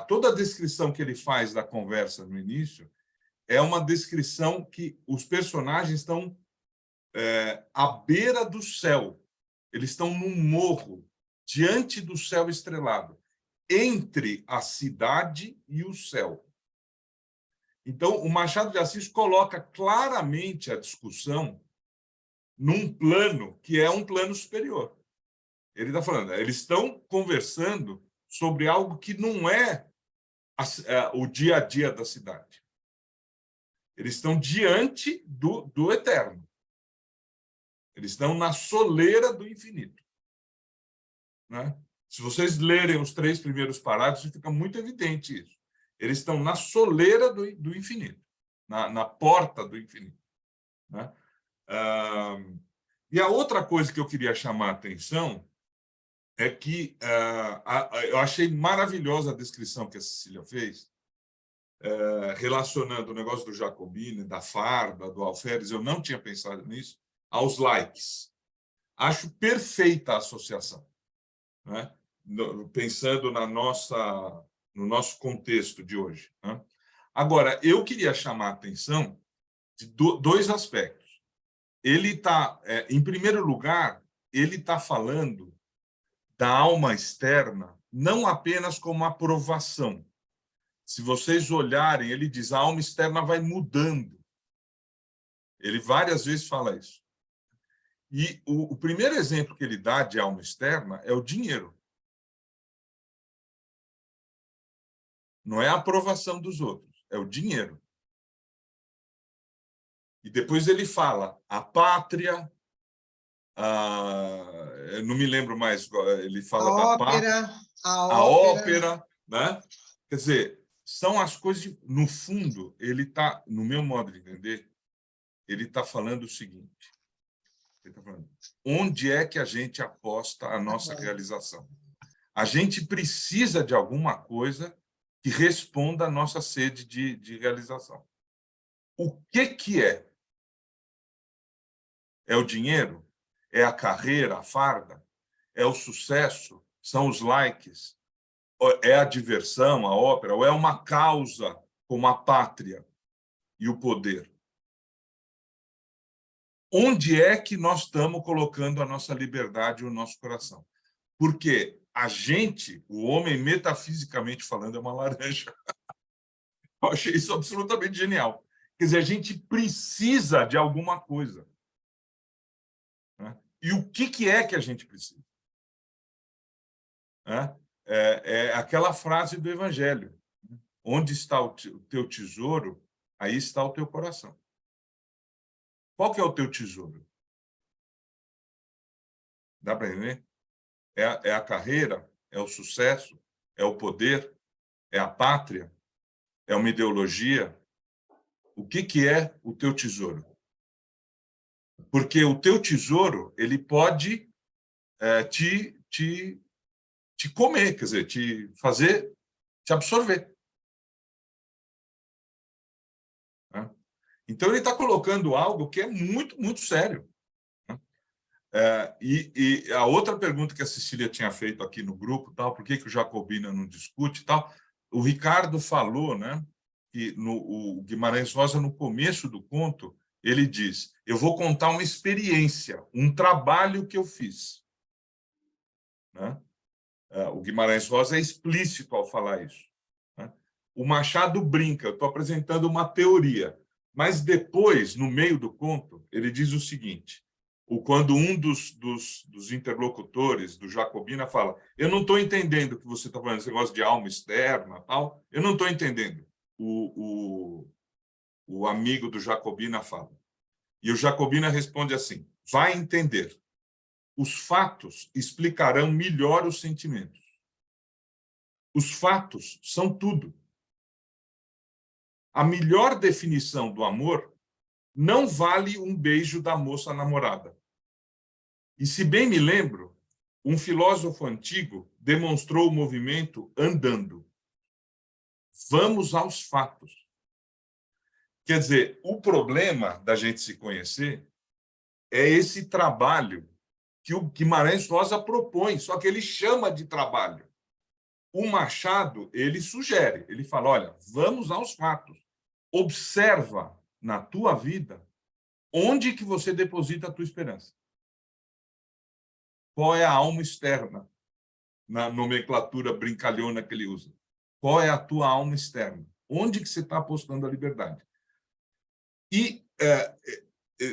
toda a descrição que ele faz da conversa no início é uma descrição que os personagens estão à beira do céu. Eles estão num morro, diante do céu estrelado, entre a cidade e o céu. Então, o Machado de Assis coloca claramente a discussão num plano que é um plano superior. Ele está falando, eles estão conversando sobre algo que não é o dia a dia da cidade. Eles estão diante do eterno. Eles estão na soleira do infinito. Né? Se vocês lerem os 3 primeiros parágrafos, fica muito evidente isso. Eles estão na soleira do infinito, na porta do infinito. Né? E a outra coisa que eu queria chamar a atenção é que eu achei maravilhosa a descrição que a Cecília fez, relacionando o negócio do Jacobino, da farda, do alferes, eu não tinha pensado nisso, aos likes. Acho perfeita a associação, né? Pensando no nosso contexto de hoje. Né? Agora, eu queria chamar a atenção de 2 aspectos. Ele está, em primeiro lugar, ele está falando da alma externa não apenas como aprovação. Se vocês olharem, ele diz a alma externa vai mudando. Ele várias vezes fala isso. E o primeiro exemplo que ele dá de alma externa é o dinheiro. Não é a aprovação dos outros, é o dinheiro. E depois ele fala a pátria, eu não me lembro mais, ele fala da pátria, a ópera, né? Quer dizer, são as coisas, no fundo, ele está, no meu modo de entender, ele está falando o seguinte, ele está falando, onde é que a gente aposta a nossa realização? A gente precisa de alguma coisa que responda à nossa sede de realização. O que é? É o dinheiro? É a carreira, a farda? É o sucesso? São os likes? É a diversão, a ópera? Ou é uma causa como a pátria e o poder? Onde é que nós estamos colocando a nossa liberdade e o nosso coração? Porque a gente, o homem, metafisicamente falando, é uma laranja. Eu achei isso absolutamente genial. Quer dizer, a gente precisa de alguma coisa. Né? E o que é que a gente precisa? É aquela frase do Evangelho. Onde está o teu tesouro, aí está o teu coração. Qual que é o teu tesouro? Dá para entender? É a carreira? É o sucesso? É o poder? É a pátria? É uma ideologia? O que é o teu tesouro? Porque o teu tesouro ele pode te comer, quer dizer, te fazer, te absorver. Né? Então, ele está colocando algo que é muito, muito sério. Né? E a outra pergunta que a Cecília tinha feito aqui no grupo, tal, por que o Jacobina não discute, tal, o Ricardo falou, né, que o Guimarães Rosa, no começo do conto, ele diz, eu vou contar uma experiência, um trabalho que eu fiz. Né? O Guimarães Rosa é explícito ao falar isso. Né? O Machado brinca, eu estou apresentando uma teoria, mas depois, no meio do conto, ele diz o seguinte, quando um dos interlocutores do Jacobina fala, eu não estou entendendo o que você está falando, esse negócio de alma externa, tal, eu não estou entendendo. O amigo do Jacobina fala. E o Jacobina responde assim, vai entender. Os fatos explicarão melhor os sentimentos. Os fatos são tudo. A melhor definição do amor não vale um beijo da moça namorada. E, se bem me lembro, um filósofo antigo demonstrou o movimento andando. Vamos aos fatos. Quer dizer, o problema da gente se conhecer é esse trabalho que o Guimarães Rosa propõe, só que ele chama de trabalho. O Machado, ele sugere, ele fala, olha, vamos aos fatos. Observa na tua vida onde que você deposita a tua esperança. Qual é a alma externa, na nomenclatura brincalhona que ele usa? Qual é a tua alma externa? Onde que você está apostando a liberdade? E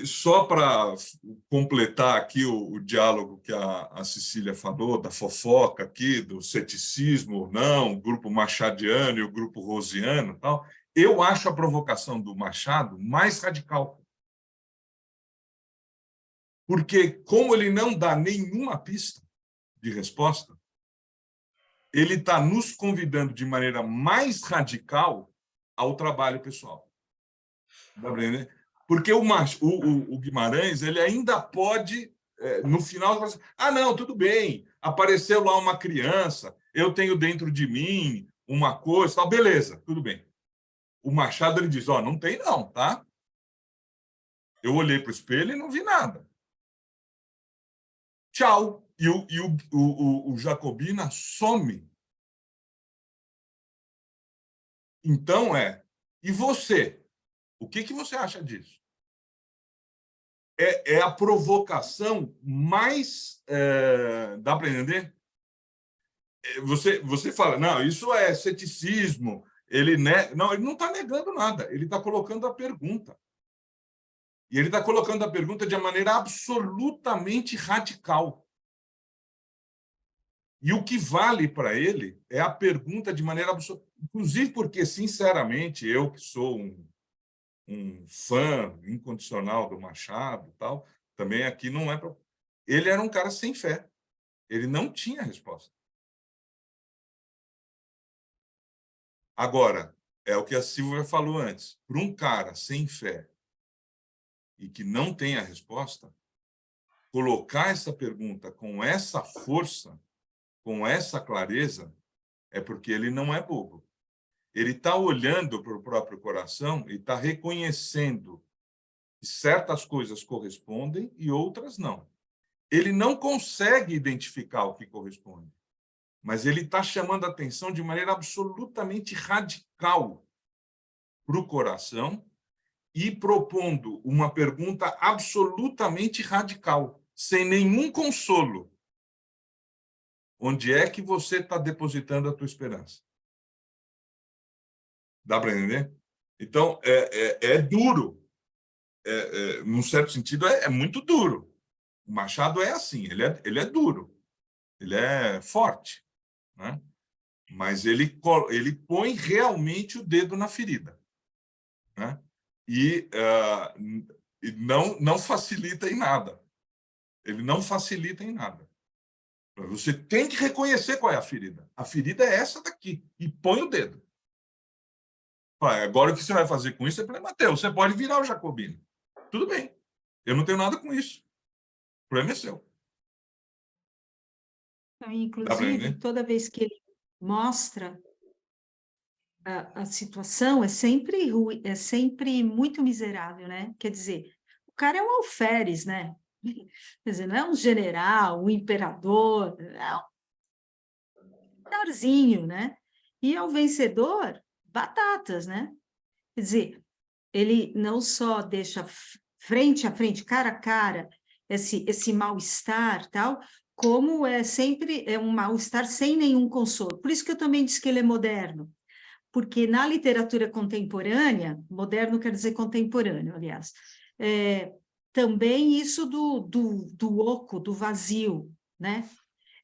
só para completar aqui o diálogo que a Cecília falou, da fofoca aqui, do ceticismo ou não, o grupo machadiano e o grupo rosiano e tal, eu acho a provocação do Machado mais radical. Porque, como ele não dá nenhuma pista de resposta, ele está nos convidando de maneira mais radical ao trabalho pessoal. Dá para entender? Porque o Guimarães ele ainda pode, no final, falar assim, não, tudo bem, apareceu lá uma criança, eu tenho dentro de mim uma coisa, tal, beleza, tudo bem. O Machado ele diz, não tem não, tá? Eu olhei para o espelho e não vi nada. Tchau. E o Jacobina some. Então, e você? O que você acha disso? É a provocação mais... dá para entender? Você fala, não, isso é ceticismo, não, ele não está negando nada, ele está colocando a pergunta. E ele está colocando a pergunta de maneira absolutamente radical. E o que vale para ele é a pergunta de maneira absoluta. Inclusive porque, sinceramente, eu que sou um fã incondicional do Machado, tal, também aqui não é para... Ele era um cara sem fé. Ele não tinha resposta. Agora, é o que a Silvia falou antes. Para um cara sem fé e que não tem a resposta, colocar essa pergunta com essa força, com essa clareza, é porque ele não é bobo. Ele está olhando para o próprio coração e está reconhecendo que certas coisas correspondem e outras não. Ele não consegue identificar o que corresponde, mas ele está chamando a atenção de maneira absolutamente radical para o coração e propondo uma pergunta absolutamente radical, sem nenhum consolo. Onde é que você está depositando a tua esperança? Dá para entender? Então, é duro. Num certo sentido, é muito duro. O Machado é assim, ele é duro, ele é forte, né? Mas ele põe realmente o dedo na ferida, né? E não facilita em nada. Ele não facilita em nada. Você tem que reconhecer qual é a ferida. A ferida é essa daqui, e põe o dedo. Agora, o que você vai fazer com isso é problema teu. Você pode virar o Jacobino. Tudo bem. Eu não tenho nada com isso. O problema é seu. Então, inclusive, toda vez que ele mostra a situação, é sempre ruim, é sempre muito miserável, né? Quer dizer, o cara é um alferes, né? Quer dizer, não é um general, um imperador, é um menorzinho, né? E ao vencedor, batatas, né? Quer dizer, ele não só deixa frente a frente, cara a cara, esse mal-estar, tal, como sempre um mal-estar sem nenhum consolo. Por isso que eu também disse que ele é moderno, porque na literatura contemporânea, moderno quer dizer contemporâneo, aliás, também isso do oco, do vazio, né?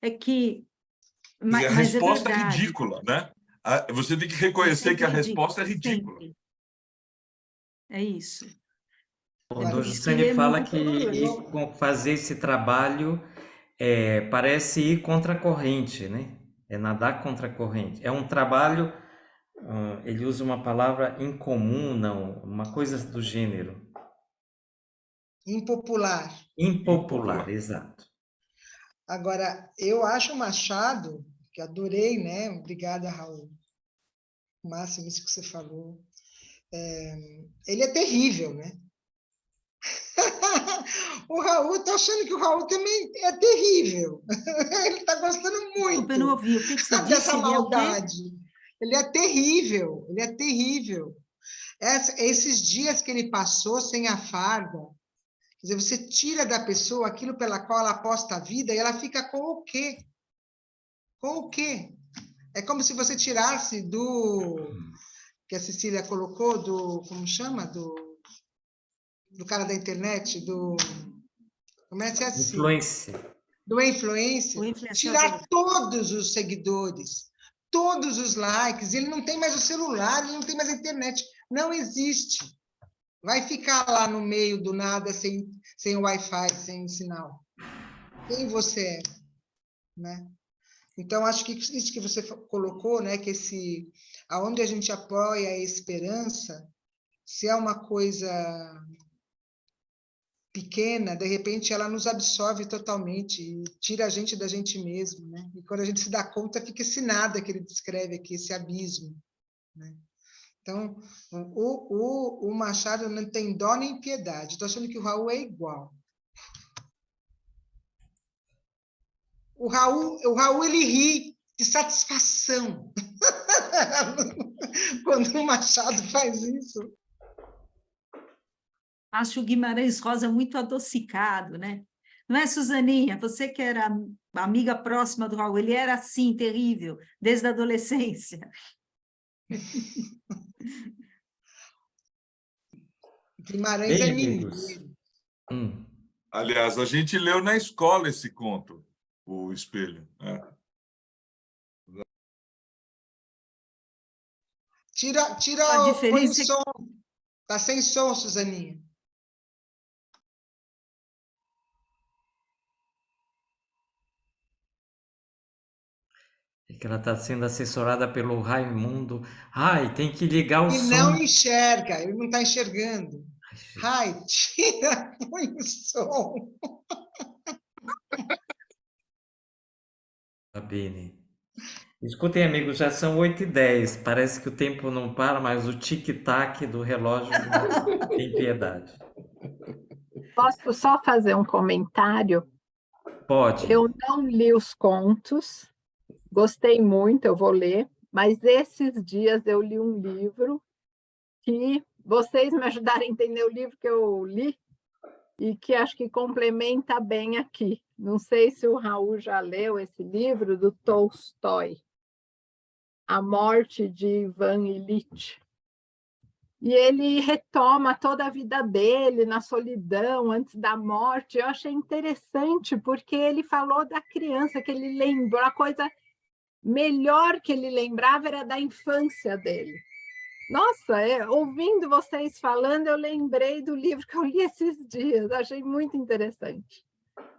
É que... A Mas resposta é verdade. ridícula, né? Você tem que reconhecer que a resposta é ridícula. Sempre. É isso. O É Dom por isso que Juscelino ele é fala muito que fazer esse trabalho parece ir contra a corrente, né? É nadar contra a corrente. É um trabalho, ele usa uma palavra incomum, não, uma coisa do gênero. Impopular. Impopular, exato. Agora, eu acho o Machado, que adorei, né? Obrigada, Raul. Máximo, isso que você falou. Ele é terrível, né? O Raul, estou achando que o Raul também é terrível. Ele está gostando muito. Eu não ouvi. O que você disse? Dessa Ele é o quê? maldade. Ele é terrível, ele é terrível. Esses dias que ele passou sem a farda, quer dizer, você tira da pessoa aquilo pela qual ela aposta a vida e ela fica com o quê? Com o quê? É como se você tirasse que a Cecília colocou, como chama? Do cara da internet, começa assim. Influência. Do influencer, O influenciador. tirar todos os seguidores, todos os likes, ele não tem mais o celular, ele não tem mais a internet, não existe. Vai ficar lá no meio do nada, sem Wi-Fi, sem sinal. Quem você é? Né? Então, acho que isso que você colocou, né, que aonde a gente apoia a esperança, se é uma coisa pequena, de repente ela nos absorve totalmente e tira a gente da gente mesmo, né? E quando a gente se dá conta, fica esse nada que ele descreve aqui, esse abismo, né? Então, o Machado não tem dó nem piedade. Estou achando que o Raul é igual. O Raul ele ri de satisfação quando o Machado faz isso. Acho o Guimarães Rosa muito adocicado, né? Não é, Suzaninha? Você que era amiga próxima do Raul, ele era assim, terrível, desde a adolescência. Guimarães Bem, é amigos. mineiro. Aliás, a gente leu na escola esse conto, O Espelho. Tira, A diferença põe o é que- som. Está sem som, Suzaninha. É que ela está sendo assessorada pelo Raimundo. Ai, tem que ligar o E som. não enxerga, ele não está enxergando. Ai, gente. Ai, tira, põe o som. Sabine. Escutem, amigos, já são 8h10. Parece que o tempo não para, mas o tic-tac do relógio não tem piedade. Posso só fazer um comentário? Pode. Eu não li os contos, gostei muito, eu vou ler, mas esses dias eu li um livro que vocês me ajudaram a entender o livro que eu li e que acho que complementa bem aqui. Não sei se o Raul já leu esse livro do Tolstói, A Morte de Ivan Ilitch. E ele retoma toda a vida dele na solidão, antes da morte. Eu achei interessante, porque ele falou da criança, que ele lembrou, a coisa melhor que ele lembrava era da infância dele. Nossa, ouvindo vocês falando, eu lembrei do livro que eu li esses dias, achei muito interessante.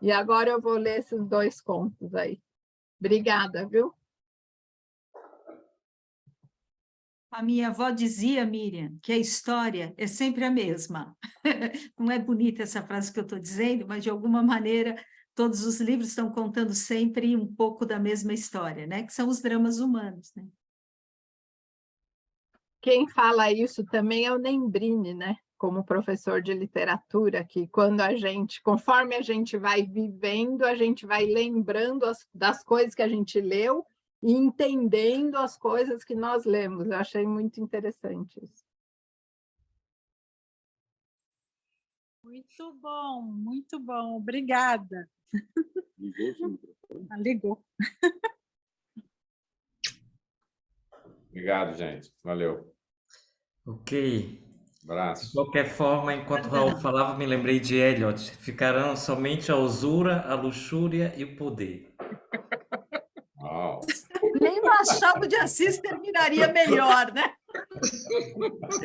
E agora eu vou ler esses 2 contos aí. Obrigada, viu? A minha avó dizia, Miriam, que a história é sempre a mesma. Não é bonita essa frase que eu estou dizendo, mas, de alguma maneira, todos os livros estão contando sempre um pouco da mesma história, né? Que são os dramas humanos, né? Quem fala isso também é o Nembrini, né? Como professor de literatura, que quando conforme a gente vai vivendo, a gente vai lembrando das coisas que a gente leu e entendendo as coisas que nós lemos. Eu achei muito interessante isso. Muito bom, obrigada. Ligou. Obrigado, gente. Valeu. Ok. De Abraço. qualquer forma, enquanto o Raul falava, me lembrei de Eliot. Ficarão somente a usura, a luxúria e o poder. Uau. Nem Machado de Assis terminaria melhor, né?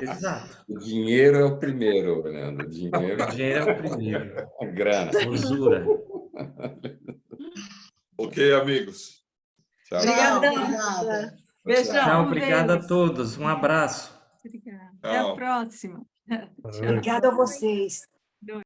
Exato. O dinheiro é o primeiro, Fernando. O dinheiro O dinheiro é o primeiro. a grana. A usura. Ok, amigos. Tchau. Obrigadão. Obrigada. Beijão. Tchau, obrigada a Deus. todos. Um abraço. Obrigada. Até a Tchau. próxima. Tchau. Obrigada a vocês.